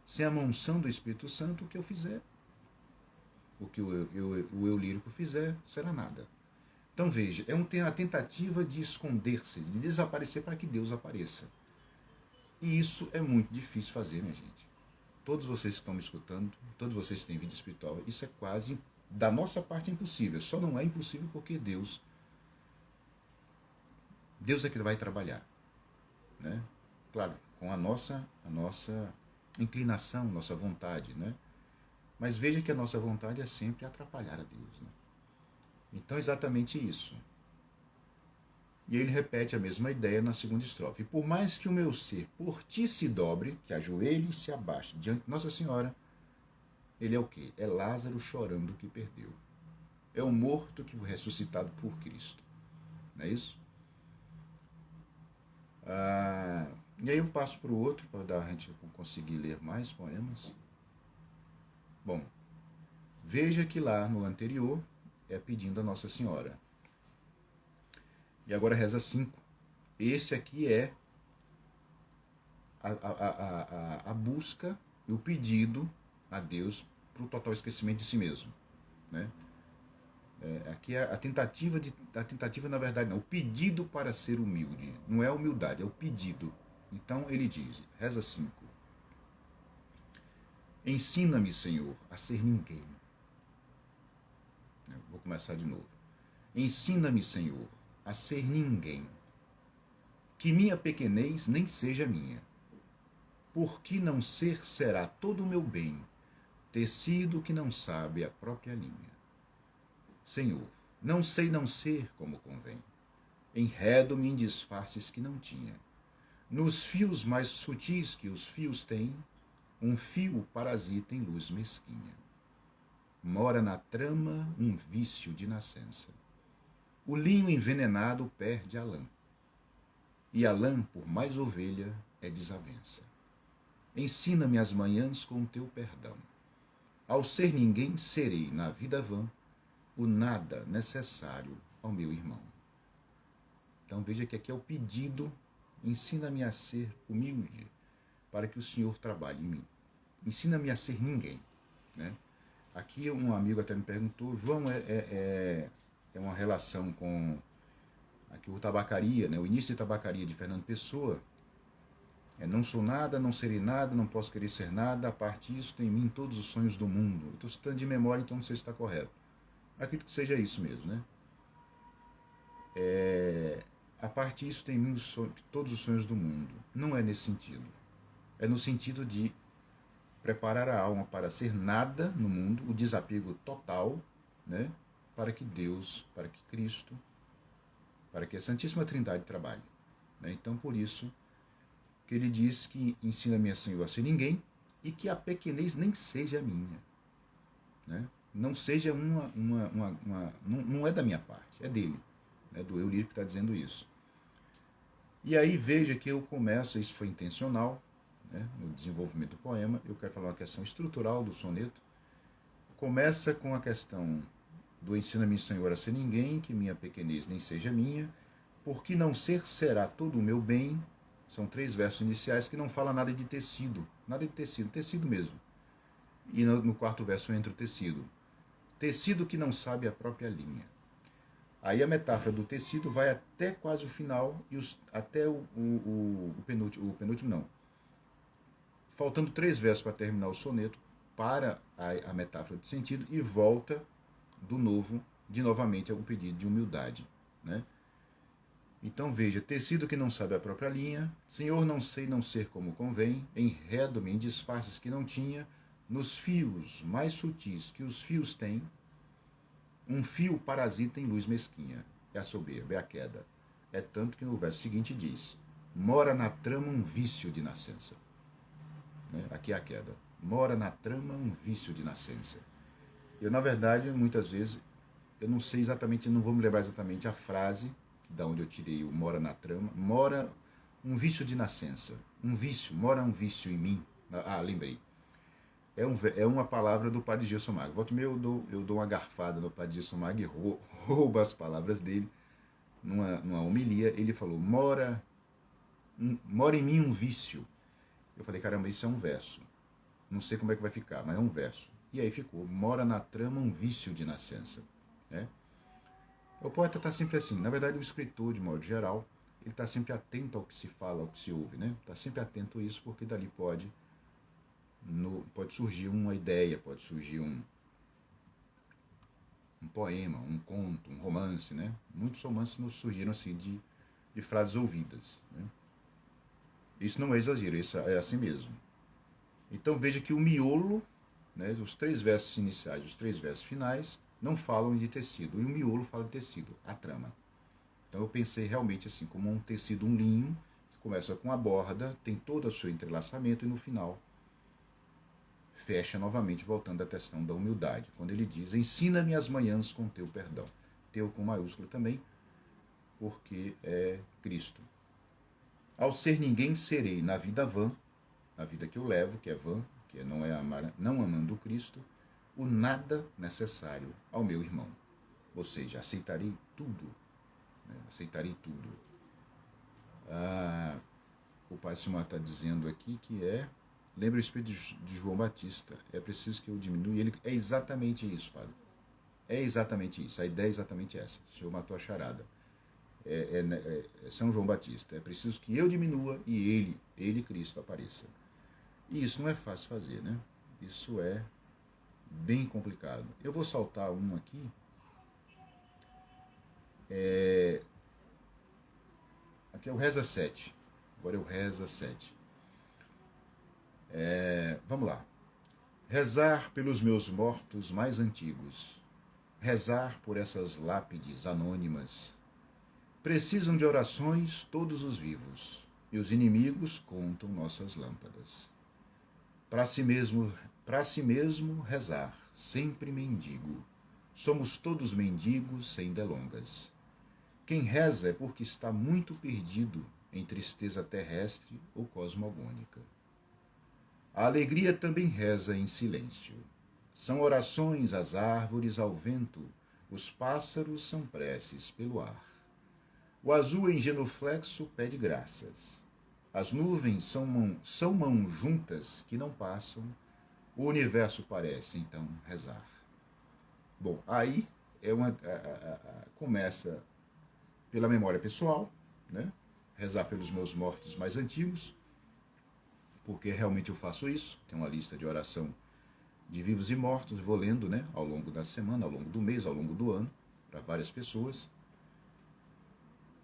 sem a monção do Espírito Santo, o que eu fizer, o que o eu lírico fizer, será nada. Então veja, tem a tentativa de esconder-se, de desaparecer para que Deus apareça. E isso é muito difícil fazer, minha gente. Todos vocês que estão me escutando, todos vocês que têm vida espiritual, isso é quase, da nossa parte, impossível. Só não é impossível porque Deus é que vai trabalhar. Né? Claro, com a nossa inclinação, nossa vontade, né? Mas veja que a nossa vontade é sempre atrapalhar a Deus. Né? Então, exatamente isso. E ele repete a mesma ideia na segunda estrofe. Por mais que o meu ser por ti se dobre, que ajoelhe e se abaixe diante de Nossa Senhora, ele é o quê? É Lázaro chorando o que perdeu. É o morto que foi ressuscitado por Cristo. Não é isso? E aí eu passo para o outro, para a gente conseguir ler mais poemas. Bom, veja que lá no anterior é pedindo a Nossa Senhora. E agora reza 5. Esse aqui é a busca e o pedido a Deus para o total esquecimento de si mesmo. Né? Aqui é a tentativa, na verdade, não, o pedido para ser humilde. Não é a humildade, é o pedido. Então ele diz, reza 5. Ensina-me, Senhor, a ser ninguém. Vou começar de novo. Ensina-me, Senhor, a ser ninguém. Que minha pequenez nem seja minha. Porque não ser será todo o meu bem, tecido que não sabe a própria linha. Senhor, não sei não ser como convém. Enredo-me em disfarces que não tinha. Nos fios mais sutis que os fios têm, um fio parasita em luz mesquinha. Mora na trama um vício de nascença. O linho envenenado perde a lã. E a lã, por mais ovelha, é desavença. Ensina-me as manhãs com o teu perdão. Ao ser ninguém, serei, na vida vã, o nada necessário ao meu irmão. Então veja que aqui é o pedido, ensina-me a ser humilde, para que o Senhor trabalhe em mim. Ensina-me a ser ninguém. Né? Aqui um amigo até me perguntou, João, é uma relação com aqui o Tabacaria, né? O início de Tabacaria de Fernando Pessoa. Não sou nada, não serei nada, não posso querer ser nada, a parte disso tem em mim todos os sonhos do mundo. Eu estou citando de memória, então não sei se está correto. Acredito que seja isso mesmo, né? A parte disso tem em mim todos os sonhos do mundo. Não é nesse sentido. É no sentido de preparar a alma para ser nada no mundo, o desapego total, né? Para que Deus, para que Cristo, para que a Santíssima Trindade trabalhe. Né? Então, por isso que ele diz que ensina-me, Senhor, a ser ninguém e que a pequenez nem seja minha. Né? Não seja não é da minha parte, é dele. Né? Do eu lírico que está dizendo isso. E aí veja que eu começo, isso foi intencional, né? No desenvolvimento do poema, eu quero falar uma questão estrutural do soneto. Começa com a questão do ensina-me, Senhor, a ser ninguém, que minha pequenez nem seja minha, porque não ser será todo o meu bem. São 3 versos iniciais que não fala nada de tecido, tecido mesmo. E no 4º verso entra o tecido. Tecido que não sabe a própria linha. Aí a metáfora do tecido vai até quase o final, e até o penúltimo não. Faltando 3 versos para terminar o soneto, para a metáfora de sentido e volta novamente ao pedido de humildade. Né? Então veja, tecido que não sabe a própria linha, Senhor, não sei não ser como convém, enredo-me em disfarces que não tinha, nos fios mais sutis que os fios têm, um fio parasita em luz mesquinha. É a soberba, é a queda. É tanto que no verso seguinte diz, mora na trama um vício de nascença. Né? Aqui é a queda. Mora na trama um vício de nascença. Eu, na verdade, muitas vezes, eu não sei exatamente, não vou me lembrar exatamente a frase, da onde eu tirei o mora na trama, mora um vício de nascença. Um vício, mora um vício em mim. Lembrei. É uma palavra do Padre Gilson Maga. Volta e meia eu dou uma garfada no Padre Gilson Maga e roubo as palavras dele. Numa homilia, ele falou, mora em mim um vício. Eu falei, caramba, isso é um verso. Não sei como é que vai ficar, mas é um verso. E aí ficou, mora na trama um vício de nascença. Né? O poeta está sempre assim. Na verdade, o escritor, de modo geral, ele está sempre atento ao que se fala, ao que se ouve. Né? Está sempre atento a isso, porque dali pode surgir uma ideia, pode surgir um poema, um conto, um romance. Né? Muitos romances nos surgiram assim de frases ouvidas. Né? Isso não é exagero, isso é assim mesmo. Então veja que o miolo, né, os 3 versos iniciais, os 3 versos finais, não falam de tecido. E o miolo fala de tecido, a trama. Então eu pensei realmente assim, como um tecido, um linho, que começa com a borda, tem todo o seu entrelaçamento e no final fecha novamente, voltando à questão da humildade. Quando ele diz, ensina-me as manhãs com teu perdão. Teu com maiúsculo também, porque é Cristo. Ao ser ninguém, serei na vida vã, a vida que eu levo, que é vã, que não é não amando Cristo, o nada necessário ao meu irmão. Ou seja, aceitarei tudo. Né? Aceitarei tudo. O Pai Simão está dizendo aqui que lembra o Espírito de João Batista, é preciso que eu diminua. E ele é exatamente isso, Padre. É exatamente isso. A ideia é exatamente essa. O Senhor matou a charada. São João Batista. É preciso que eu diminua e ele, Cristo, apareça. E isso não é fácil fazer, né? Isso é bem complicado. Eu vou saltar um aqui. Aqui é o Reza 7. Agora é o Reza 7. Vamos lá. Rezar pelos meus mortos mais antigos. Rezar por essas lápides anônimas. Precisam de orações todos os vivos, e os inimigos contam nossas lâmpadas. Para si mesmo rezar, sempre mendigo. Somos todos mendigos sem delongas. Quem reza é porque está muito perdido em tristeza terrestre ou cosmogônica. A alegria também reza em silêncio. São orações as árvores ao vento, os pássaros são preces pelo ar. O azul em genuflexo pede graças. As nuvens são mãos juntas que não passam. O universo parece, então, rezar. Bom, aí começa pela memória pessoal, né? Rezar pelos meus mortos mais antigos, porque realmente eu faço isso. Tem uma lista de oração de vivos e mortos, vou lendo, né, ao longo da semana, ao longo do mês, ao longo do ano, para várias pessoas.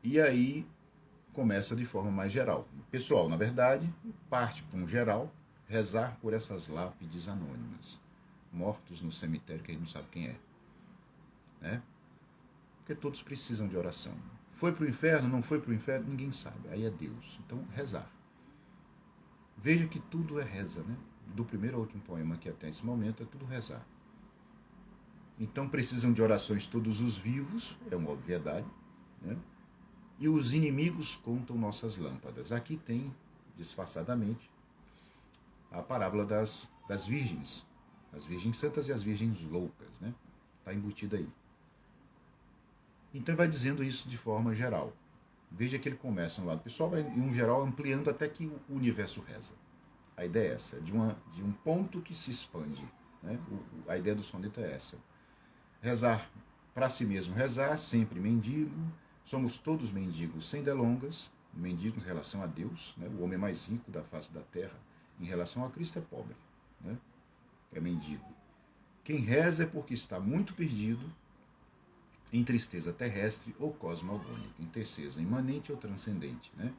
E aí começa de forma mais geral. Pessoal, na verdade, parte para um geral, rezar por essas lápides anônimas, mortos no cemitério que a gente não sabe quem é, né? Porque todos precisam de oração. Foi para o inferno, não foi para o inferno, ninguém sabe, aí é Deus. Então, rezar. Veja que tudo é reza, né? Do primeiro ao último poema que até esse momento é tudo rezar. Então precisam de orações todos os vivos, é uma obviedade, né? E os inimigos contam nossas lâmpadas. Aqui tem, disfarçadamente, a parábola das virgens, as virgens santas e as virgens loucas, né? Está embutida aí. Então ele vai dizendo isso de forma geral. Veja que ele começa no lado pessoal, vai em um geral ampliando até que o universo reza. A ideia é essa, de um ponto que se expande, né? A ideia do soneto é essa. Rezar para si mesmo, rezar, sempre mendigo, somos todos mendigos sem delongas, mendigos em relação a Deus, né? O homem mais rico da face da terra em relação a Cristo é pobre, né? É mendigo. Quem reza é porque está muito perdido em tristeza terrestre ou cosmogônica, em tristeza imanente ou transcendente, né?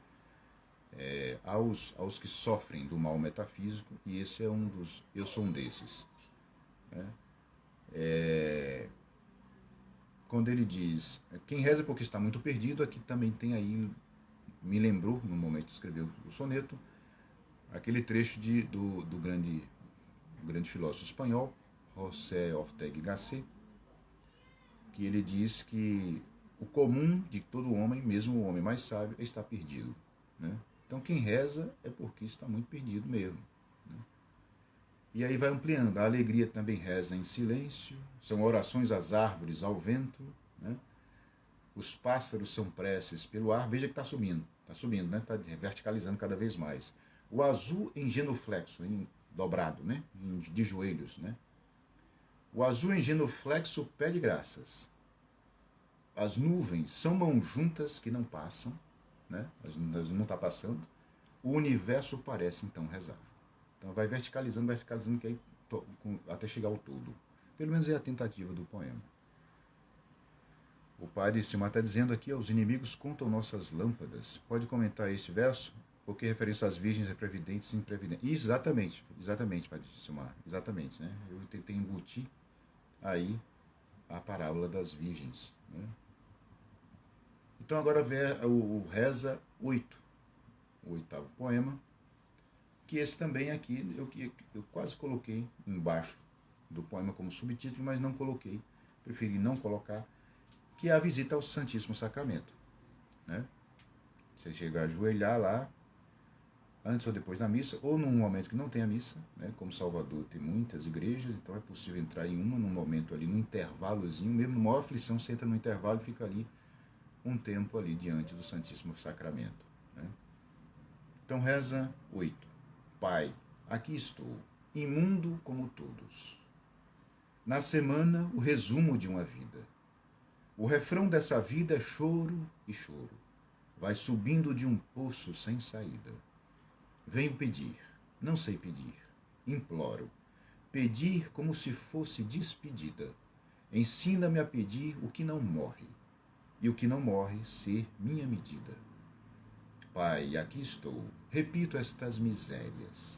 Aos que sofrem do mal metafísico, e esse é um dos, eu sou um desses, né? Quando ele diz, quem reza porque está muito perdido, aqui também tem aí, me lembrou, no momento de escrever o soneto, aquele trecho do grande filósofo espanhol, José Ortega y Gasset, que ele diz que o comum de todo homem, mesmo o homem mais sábio, está perdido, né? Então quem reza é porque está muito perdido mesmo, né? E aí vai ampliando. A alegria também reza em silêncio, são orações às árvores, ao vento, né? Os pássaros são preces pelo ar. Veja que está subindo, né? Está verticalizando cada vez mais. O azul em genuflexo, dobrado, né? De joelhos, né? O azul em genuflexo pede graças. As nuvens são mãos juntas que não passam, né? Não está passando. O universo parece então rezar. Então vai verticalizando, que aí, até chegar ao todo. Pelo menos é a tentativa do poema. O padre Simar está dizendo aqui, os inimigos contam nossas lâmpadas. Pode comentar este verso? Porque referência às virgens é previdentes e imprevidentes. Exatamente, padre Simar, exatamente, né? Eu tentei embutir aí a parábola das virgens, né? Então agora vem o Reza 8, o oitavo poema, que esse também aqui eu quase coloquei embaixo do poema como subtítulo, mas não coloquei, preferi não colocar, que é a visita ao Santíssimo Sacramento, né? Você chega a ajoelhar lá, antes ou depois da missa, ou num momento que não tem a missa, né? Como Salvador tem muitas igrejas, então é possível entrar em uma num momento ali, num intervalozinho, mesmo numa maior aflição, você entra no intervalo e fica ali um tempo ali diante do Santíssimo Sacramento, né? Então reza 8. Pai, aqui estou, imundo como todos. Na semana, o resumo de uma vida. O refrão dessa vida é choro e choro. Vai subindo de um poço sem saída. Venho pedir, não sei pedir, imploro. Pedir como se fosse despedida. Ensina-me a pedir o que não morre, e o que não morre ser minha medida. Pai, aqui estou, repito estas misérias.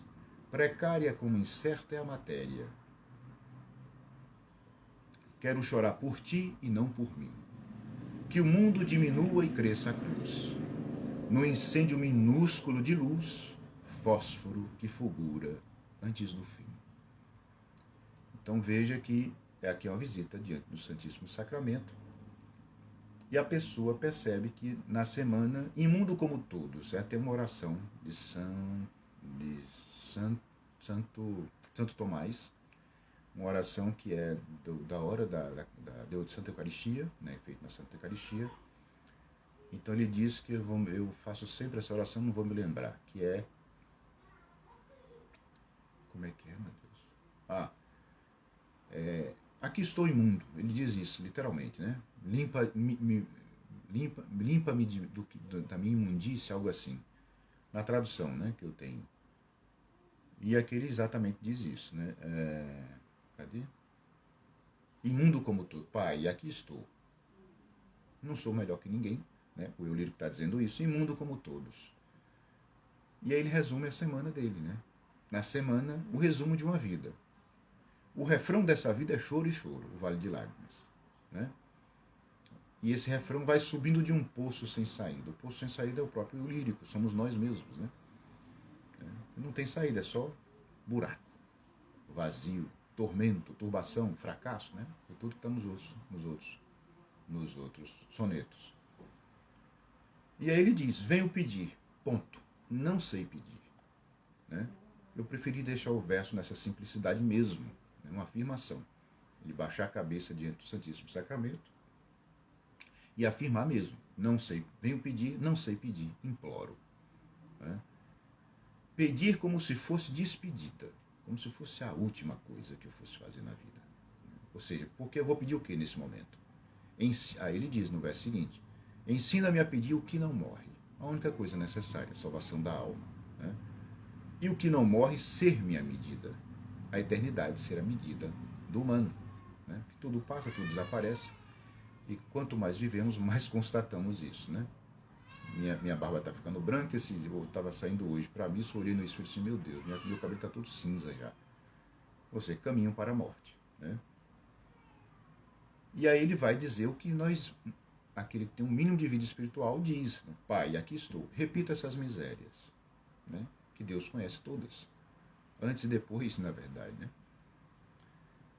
Precária como incerta é a matéria. Quero chorar por ti e não por mim. Que o mundo diminua e cresça a cruz. No incêndio minúsculo de luz, fósforo que fulgura antes do fim. Então veja que aqui é uma visita diante do Santíssimo Sacramento, e a pessoa percebe que na semana, imundo como todos, tem uma oração de Santo Tomás, uma oração que é da hora da Santa Eucaristia, né, feita na Santa Eucaristia, Então ele diz que eu faço sempre essa oração, não vou me lembrar, que é... Como é que é, meu Deus? Aqui estou imundo. Ele diz isso, literalmente, né? Limpa-me da minha imundície, algo assim. Na tradução, né, que eu tenho. E aqui ele exatamente diz isso, né? Cadê? Imundo como tu, Pai, aqui estou. Não sou melhor que ninguém, né? O eu lírico está dizendo isso, imundo como todos. E aí ele resume a semana dele, né? Na semana, o resumo de uma vida. O refrão dessa vida é choro e choro, o vale de lágrimas, né? E esse refrão vai subindo de um poço sem saída. O poço sem saída é o próprio eu lírico, somos nós mesmos, né? Não tem saída, é só buraco, vazio, tormento, turbação, fracasso, né? É tudo que está nos outros sonetos. E aí ele diz, venho pedir, ponto, não sei pedir, né? Eu preferi deixar o verso nessa simplicidade mesmo, né? Uma afirmação. Ele baixar a cabeça diante do Santíssimo Sacramento e afirmar mesmo, não sei, venho pedir, não sei pedir, imploro, né? Pedir como se fosse despedida, como se fosse a última coisa que eu fosse fazer na vida. Ou seja, porque eu vou pedir o que nesse momento? Aí ele diz no verso seguinte, ensina-me a pedir o que não morre, a única coisa necessária, a salvação da alma, né? E o que não morre, ser minha medida, a eternidade ser a medida do humano, né? Que tudo passa, tudo desaparece, e quanto mais vivemos, mais constatamos isso, né? Minha barba está ficando branca, eu estava saindo hoje para mim, olhei no espelho assim, meu Deus, meu cabelo está todo cinza já. Ou seja, caminho para a morte, né? E aí ele vai dizer o que aquele que tem um mínimo de vida espiritual diz, né? Pai, aqui estou, repita essas misérias, né? Que Deus conhece todas, antes e depois, na verdade, né?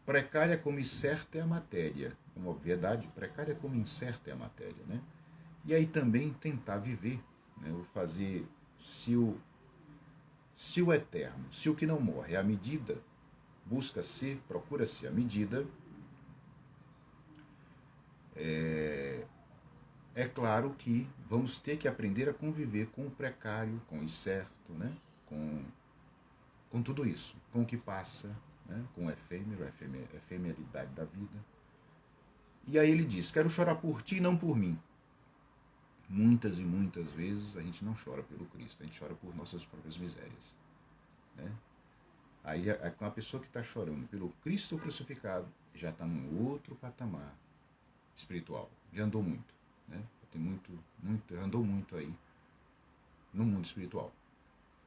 Precária como incerta é a matéria, uma obviedade, precária como incerta é a matéria, né? E aí também tentar viver, né? O fazer, se o eterno, se o que não morre é a medida, busca ser, procura ser a medida, é claro que vamos ter que aprender a conviver com o precário, com o incerto, né? com tudo isso, com o que passa, né? Com o efêmero, a efemeridade da vida. E aí ele diz, quero chorar por ti e não por mim. Muitas e muitas vezes a gente não chora pelo Cristo, a gente chora por nossas próprias misérias, né? Aí com a pessoa que está chorando pelo Cristo crucificado, já está num outro patamar espiritual, já andou muito, né? Andou muito aí no mundo espiritual,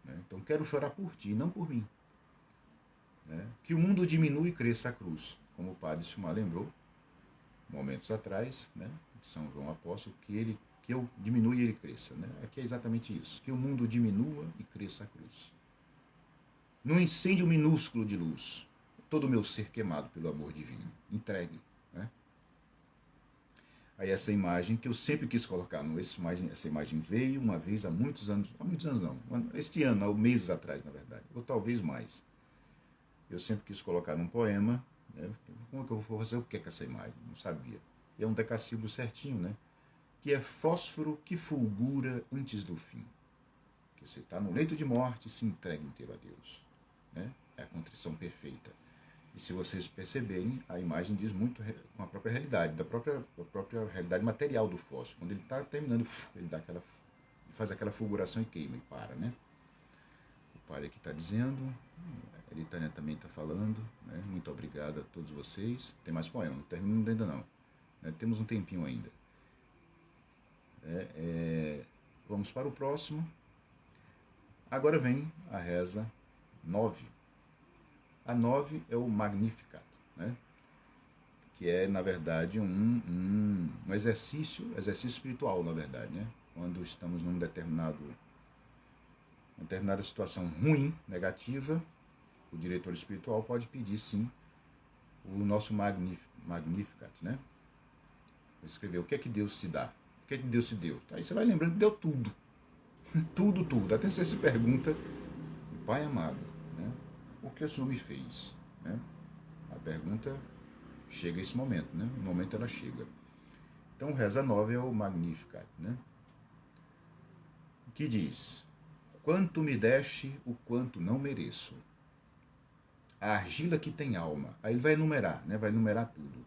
né? Então quero chorar por ti, não por mim, né? Que o mundo diminua e cresça a cruz, como o padre Silmar lembrou momentos atrás, né? De São João Apóstolo, que eu diminua e ele cresça, né? Aqui é exatamente isso, que o mundo diminua e cresça a cruz. Num incêndio minúsculo de luz, todo o meu ser queimado pelo amor divino, entregue, né? Aí essa imagem que eu sempre quis colocar, essa imagem veio uma vez há muitos anos não, este ano, há meses atrás, na verdade, ou talvez mais. Eu sempre quis colocar num poema, né? Como é que eu vou fazer o que com essa imagem? Não sabia. E é um decassílabo certinho, né? Que é fósforo que fulgura antes do fim. Que você está no leito de morte e se entrega inteiro a Deus, né? É a contrição perfeita. E se vocês perceberem, a imagem diz muito com a própria realidade, da própria realidade material do fósforo. Quando ele está terminando, ele faz aquela fulguração e queima e para, né? O padre aqui está dizendo, a Eritânia também está falando, né? Muito obrigado a todos vocês. Tem mais poema, não termino ainda não, né? Temos um tempinho ainda. Vamos para o próximo. Agora vem a reza 9. A 9 é o Magnificat, né? Que é, na verdade, um exercício espiritual, na verdade, né? Quando estamos numa determinada situação ruim, negativa, o diretor espiritual pode pedir, sim, o nosso Magnificat, né? Escrever o que é que Deus se dá, o que é que Deus se deu. Aí você vai lembrando que deu tudo, tudo. Até você se pergunta, Pai amado, né? O que o Senhor me fez, né? A pergunta chega a esse momento, né? No momento ela chega. Então, reza 9 é o Magnificat, né? que diz: quanto me deste, o quanto não mereço. A argila que tem alma. Aí ele vai enumerar, né? Vai enumerar tudo.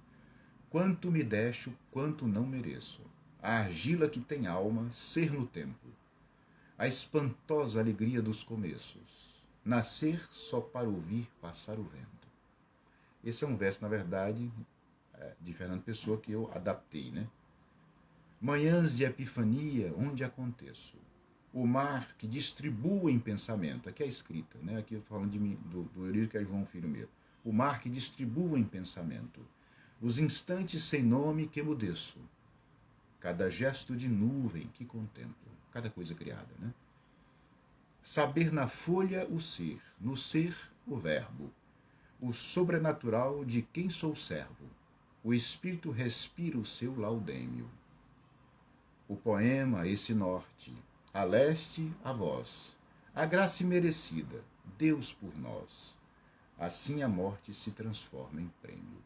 Quanto me deste, o quanto não mereço. A argila que tem alma, ser no tempo. A espantosa alegria dos começos. Nascer só para ouvir passar o vento. Esse é um verso, na verdade, de Fernando Pessoa, que eu adaptei, né? Manhãs de epifania, onde aconteço. O mar que distribua em pensamento. Aqui é a escrita, né? Aqui eu estou falando de mim, do Eurírio, que é João Filho meu. O mar que distribua em pensamento. Os instantes sem nome que emudeço. Cada gesto de nuvem que contemplo. Cada coisa criada, né? Saber na folha o ser, no ser o verbo. O sobrenatural de quem sou servo. O espírito respira o seu laudêmio. O poema, esse norte, a leste, a voz, a graça imerecida, Deus por nós. Assim a morte se transforma em prêmio.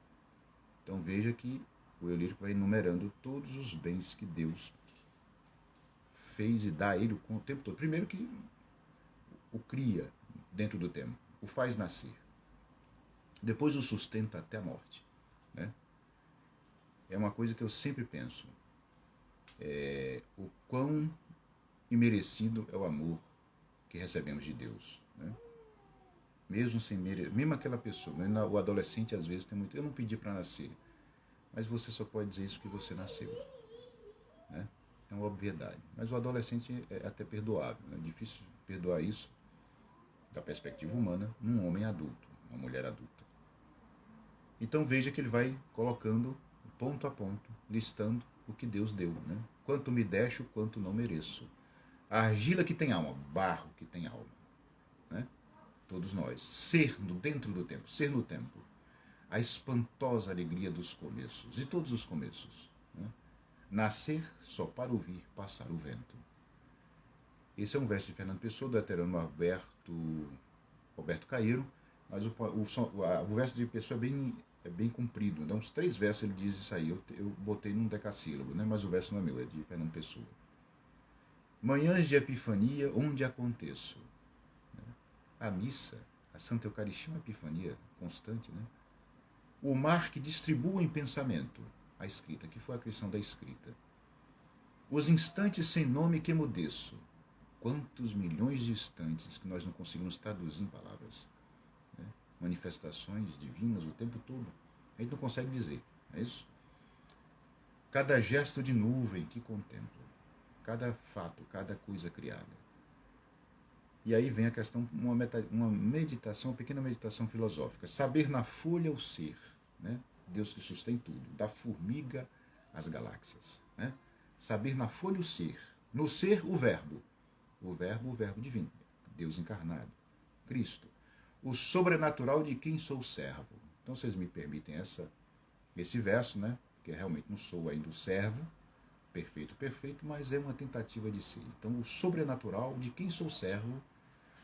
Então veja que o eu lírico vai enumerando todos os bens que Deus fez e dá a ele o tempo todo. Primeiro que o cria dentro do tempo, o faz nascer. Depois o sustenta até a morte. Né? É uma coisa que eu sempre penso. O quão imerecido é o amor que recebemos de Deus. Né? Mesmo sem merecer, mesmo aquela pessoa, o adolescente às vezes tem muito, eu não pedi para nascer, mas você só pode dizer isso que você nasceu. Né? É uma obviedade. Mas o adolescente é até perdoável. É difícil perdoar isso, da perspectiva humana, num homem adulto, uma mulher adulta. Então veja que ele vai colocando ponto a ponto, listando o que Deus deu. Né? Quanto me deixo, quanto não mereço. A argila que tem alma, barro que tem alma. Né? Todos nós. Ser dentro do tempo, ser no tempo. A espantosa alegria dos começos, de todos os começos. Né? Nascer só para ouvir passar o vento. Esse é um verso de Fernando Pessoa, do heterônimo Roberto Caeiro, mas o verso de Pessoa é bem comprido. Então, uns 3 versos ele diz isso aí. Eu botei num decassílabo, né? Mas o verso não é meu, é de Fernando Pessoa. Manhãs de epifania, onde aconteço. A missa, a Santa Eucaristia é uma epifania constante. Né? O mar que distribua em pensamento. A escrita, que foi a criação da escrita. Os instantes sem nome que emudeço. Quantos milhões de instantes que nós não conseguimos traduzir em palavras. Né? Manifestações divinas o tempo todo. A gente não consegue dizer, é isso? Cada gesto de nuvem que contemplo. Cada fato, cada coisa criada. E aí vem a questão, uma meditação, uma pequena meditação filosófica. Saber na folha o ser. Né? Deus que sustém tudo. Da formiga às galáxias. Né? Saber na folha o ser. No ser, o verbo. O verbo divino. Deus encarnado. Cristo. O sobrenatural de quem sou servo. Então vocês me permitem esse verso, né? Porque realmente não sou ainda o servo. Perfeito, mas é uma tentativa de ser. Então o sobrenatural de quem sou servo.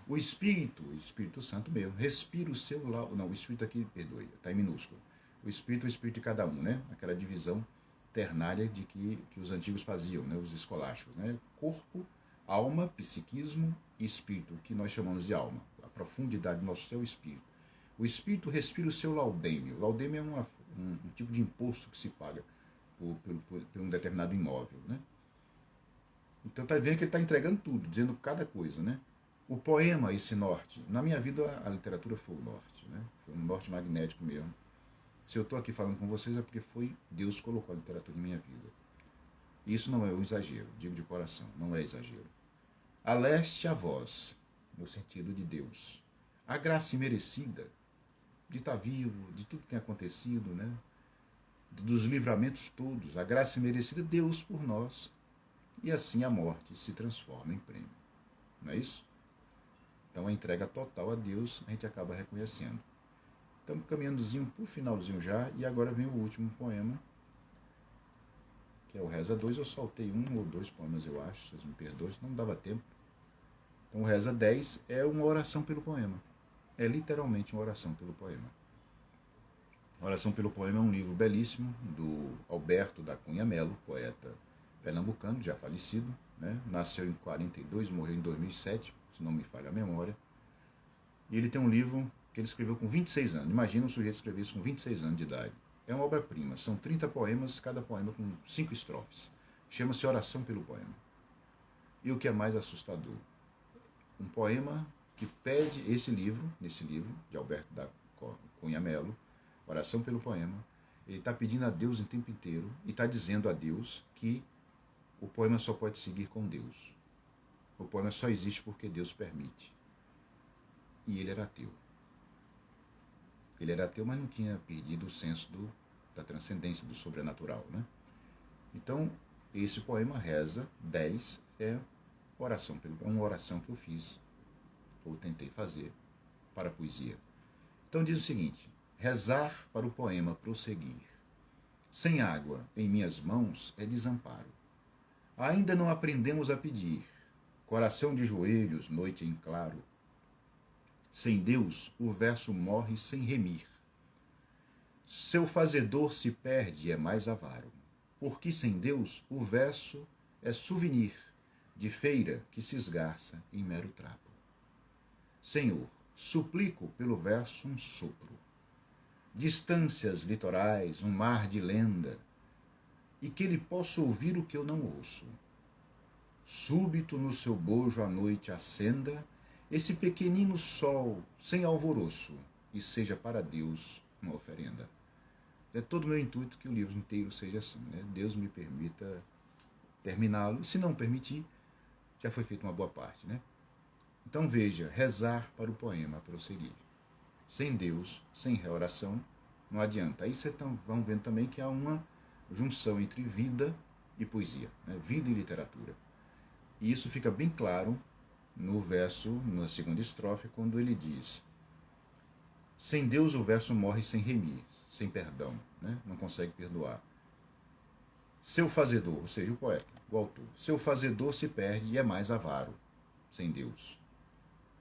O Espírito Santo meu, respira o seu... Não, o Espírito aqui, perdoe, está em minúsculo. O Espírito de cada um, né? Aquela divisão ternária de que os antigos faziam, né? Os escolásticos, né? Corpo, alma, psiquismo e espírito, que nós chamamos de alma. A profundidade do nosso ser é o Espírito. O Espírito respira o seu laudêmio. O laudêmio é um tipo de imposto que se paga por um determinado imóvel, né? Então está vendo que ele está entregando tudo, dizendo cada coisa, né? O poema, esse norte. Na minha vida, a literatura foi o norte. Né? Foi um norte magnético mesmo. Se eu estou aqui falando com vocês é porque foi Deus que colocou a literatura em minha vida. Isso não é um exagero, digo de coração, não é exagero. A leste, a voz, no sentido de Deus. A graça imerecida de estar vivo, de tudo que tem acontecido, né? Dos livramentos todos. A graça imerecida, Deus por nós. E assim a morte se transforma em prêmio. Não é isso? Então a entrega total a Deus a gente acaba reconhecendo. Estamos caminhandozinho para o finalzinho já, e agora vem o último poema, que é o Reza 2. Eu saltei 1 ou 2 poemas, eu acho, vocês me perdoem, não dava tempo. Então o Reza 10 é uma oração pelo poema. É literalmente uma oração pelo poema. A Oração pelo Poema é um livro belíssimo do Alberto da Cunha Melo, poeta pernambucano, já falecido, né? Nasceu em 42, morreu em 2007, se não me falha a memória. E ele tem um livro que ele escreveu com 26 anos. Imagina um sujeito escrever isso com 26 anos de idade. É uma obra-prima. São 30 poemas, cada poema com 5 estrofes. Chama-se Oração pelo Poema. E o que é mais assustador? Um poema que pede nesse livro, de Alberto da Cunha Melo, Oração pelo Poema, ele está pedindo a Deus o tempo inteiro e está dizendo a Deus que o poema só pode seguir com Deus. O poema só existe porque Deus permite. E ele era ateu. Ele era ateu, mas não tinha perdido o senso da transcendência, do sobrenatural, né? Então, esse poema reza 10, é uma oração que eu fiz, ou tentei fazer, para a poesia. Então diz o seguinte: rezar para o poema prosseguir. Sem água em minhas mãos é desamparo. Ainda não aprendemos a pedir. Coração de joelhos, noite em claro. Sem Deus, o verso morre sem remir. Seu fazedor se perde, é mais avaro. Porque sem Deus, o verso é souvenir de feira que se esgarça em mero trapo. Senhor, suplico pelo verso um sopro. Distâncias litorais, um mar de lenda, e que ele possa ouvir o que eu não ouço. Súbito no seu bojo a noite acenda esse pequenino sol sem alvoroço, e seja para Deus uma oferenda. É todo o meu intuito que o livro inteiro seja assim, né? Deus me permita terminá-lo, se não permitir, já foi feita uma boa parte, né? Então veja, rezar para o poema prosseguir. Sem Deus, sem oração, não adianta. Aí vocês vão vendo também que há uma junção entre vida e poesia, né? Vida e literatura. E isso fica bem claro no verso, na segunda estrofe, quando ele diz: sem Deus o verso morre sem remir, sem perdão, né? Não consegue perdoar. Seu fazedor, ou seja, o poeta, o autor, seu fazedor se perde e é mais avaro, sem Deus.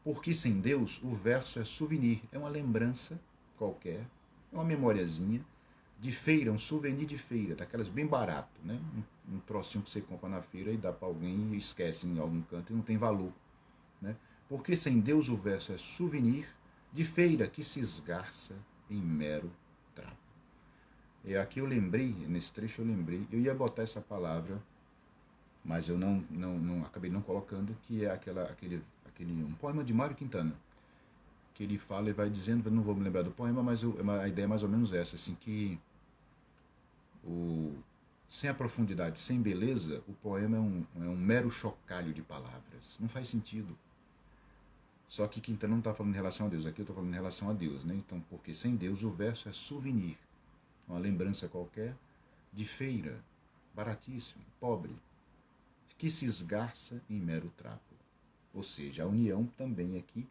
Porque sem Deus o verso é souvenir, é uma lembrança qualquer, é uma memoriazinha de feira, um souvenir de feira, daquelas bem barato, né? Um trocinho que você compra na feira e dá para alguém e esquece em algum canto e não tem valor, né? Porque sem Deus o verso é souvenir de feira que se esgarça em mero trapo. E aqui eu lembrei, nesse trecho eu ia botar essa palavra, mas eu acabei não colocando, que é um poema de Mário Quintana, que ele fala e vai dizendo, não vou me lembrar do poema, mas a ideia é mais ou menos essa, assim, que sem a profundidade, sem beleza, o poema é um mero chocalho de palavras. Não faz sentido. Só que Quintana não está falando em relação a Deus, aqui eu estou falando em relação a Deus, né? Então, porque sem Deus o verso é souvenir, uma lembrança qualquer de feira, baratíssimo, pobre, que se esgarça em mero trapo. Ou seja, a união também aqui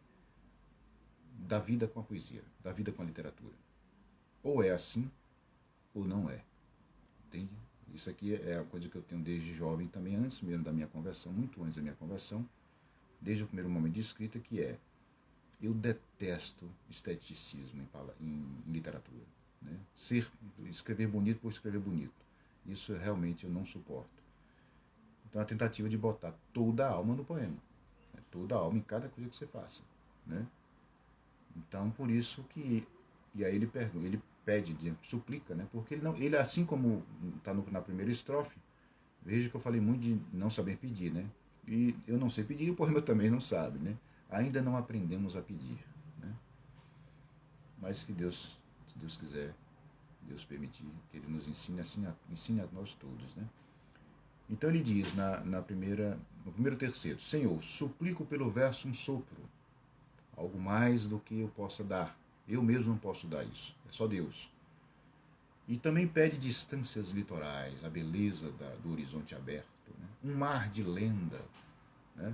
da vida com a poesia, da vida com a literatura. Ou é assim, ou não é. Entende? Isso aqui é a coisa que eu tenho desde jovem também, antes mesmo da minha conversão, muito antes da minha conversão, desde o primeiro momento de escrita, que é: eu detesto esteticismo em literatura. Né? Escrever bonito por escrever bonito. Isso realmente eu não suporto. Então a tentativa de botar toda a alma no poema. Né? Toda a alma em cada coisa que você faça. Né? Então por isso que... E aí ele pede, suplica, né? Porque ele assim como está na primeira estrofe, veja que eu falei muito de não saber pedir, né? E eu não sei pedir, e o poema também não sabe, né? Ainda não aprendemos a pedir, né? Mas que Deus, se Deus quiser, Deus permitir, que Ele nos ensine, assim, ensine a nós todos, né? Então ele diz no primeiro terceiro: Senhor, suplico pelo verso um sopro, algo mais do que eu possa dar. Eu mesmo não posso dar isso, é só Deus. E também pede distâncias litorais, a beleza do horizonte aberto, né? Um mar de lenda, né?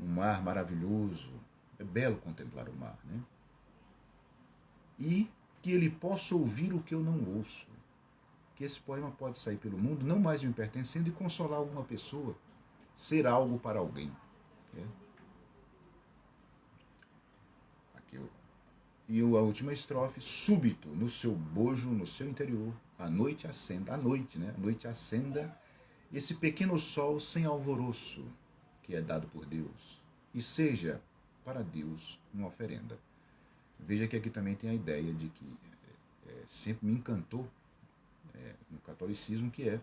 Um mar maravilhoso, é belo contemplar o mar, né? E que ele possa ouvir o que eu não ouço, que esse poema pode sair pelo mundo não mais me pertencendo e consolar alguma pessoa, ser algo para alguém, né? Aqui e a última estrofe: súbito no seu bojo, no seu interior, a noite acenda, a noite, né? A noite acenda esse pequeno sol sem alvoroço que é dado por Deus, e seja para Deus uma oferenda. Veja que aqui também tem a ideia de que sempre me encantou no catolicismo, que é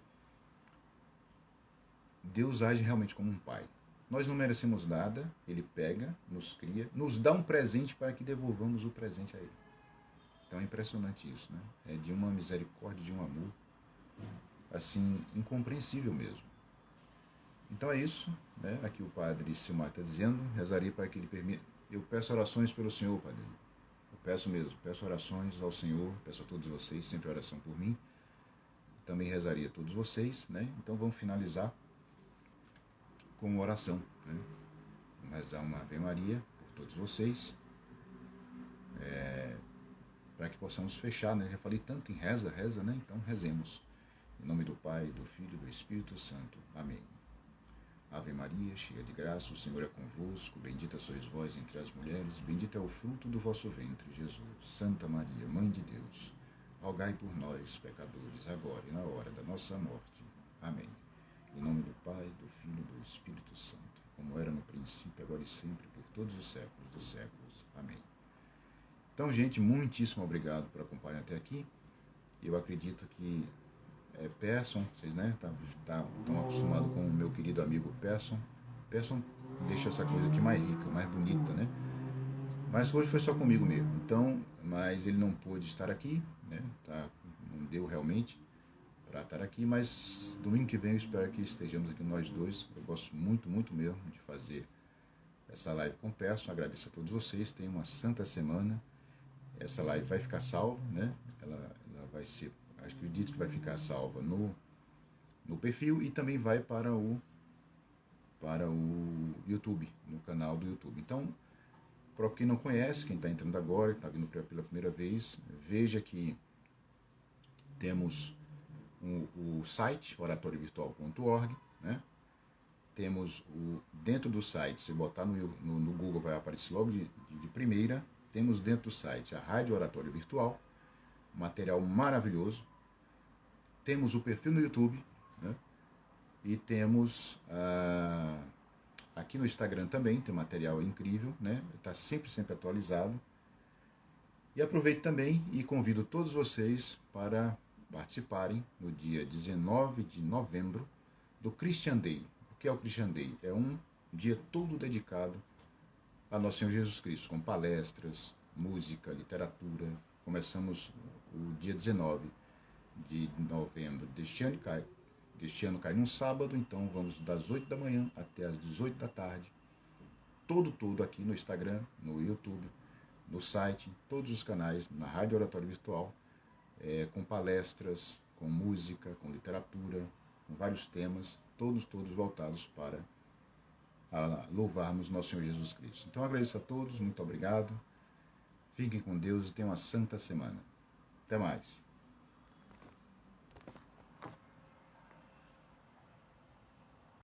Deus age realmente como um pai. Nós não merecemos nada, ele pega, nos cria, nos dá um presente para que devolvamos o presente a ele. Então é impressionante isso, né? É de uma misericórdia, de um amor, assim, incompreensível mesmo. Então é isso, né? Aqui o padre Silmar está dizendo, rezarei para que ele permita. Eu peço orações pelo Senhor, padre. Eu peço mesmo, peço orações ao Senhor, peço a todos vocês, sempre oração por mim. Também rezaria a todos vocês, né? Então vamos finalizar com uma oração, né? Vamos rezar uma Ave Maria por todos vocês, para que possamos fechar, né? Já falei tanto em reza, né? Então rezemos. Em nome do Pai, do Filho e do Espírito Santo. Amém. Ave Maria, cheia de graça, o Senhor é convosco, bendita sois vós entre as mulheres, bendito é o fruto do vosso ventre, Jesus. Santa Maria, Mãe de Deus, rogai por nós, pecadores, agora e na hora da nossa morte. Amém. Em nome do Pai, do Filho e do Espírito Santo, como era no princípio, agora e sempre, por todos os séculos dos séculos. Amém. Então, gente, muitíssimo obrigado por acompanhar até aqui. Eu acredito que Persson, vocês, né, estão acostumados com o meu querido amigo Persson. Persson deixa essa coisa aqui mais rica, mais bonita, né? Mas hoje foi só comigo mesmo. Então, mas ele não pôde estar aqui, né? Não deu realmente para estar aqui, mas domingo que vem eu espero que estejamos aqui nós dois. Eu gosto muito, muito mesmo de fazer essa live com Persson. Agradeço a todos vocês. Tenham uma santa semana. Essa live vai ficar salva, né? Ela vai ser, acredito que vai ficar salva no perfil e também vai para o YouTube, no canal do YouTube. Então, para quem não conhece, quem está entrando agora, está vindo pela primeira vez, veja que temos o site oratoriovirtual.org, né? Temos dentro do site, se botar no Google vai aparecer logo de primeira. Temos dentro do site a Rádio Oratório Virtual, material maravilhoso. Temos o perfil no YouTube, né? E temos aqui no Instagram também, tem material incrível, né? Está sempre atualizado. E aproveito também e convido todos vocês para participarem no dia 19 de novembro do Christian Day. O que é o Christian Day? É um dia todo dedicado a Nosso Senhor Jesus Cristo, com palestras, música, literatura. Começamos o dia 19 de novembro deste ano cai num sábado, então vamos das 8 da manhã até as 18 da tarde, todo aqui no Instagram, no YouTube, no site, todos os canais, na Rádio Oratório Virtual, com palestras, com música, com literatura, com vários temas, todos voltados para louvarmos Nosso Senhor Jesus Cristo. Então agradeço a todos, muito obrigado, fiquem com Deus e tenham uma santa semana. Até mais.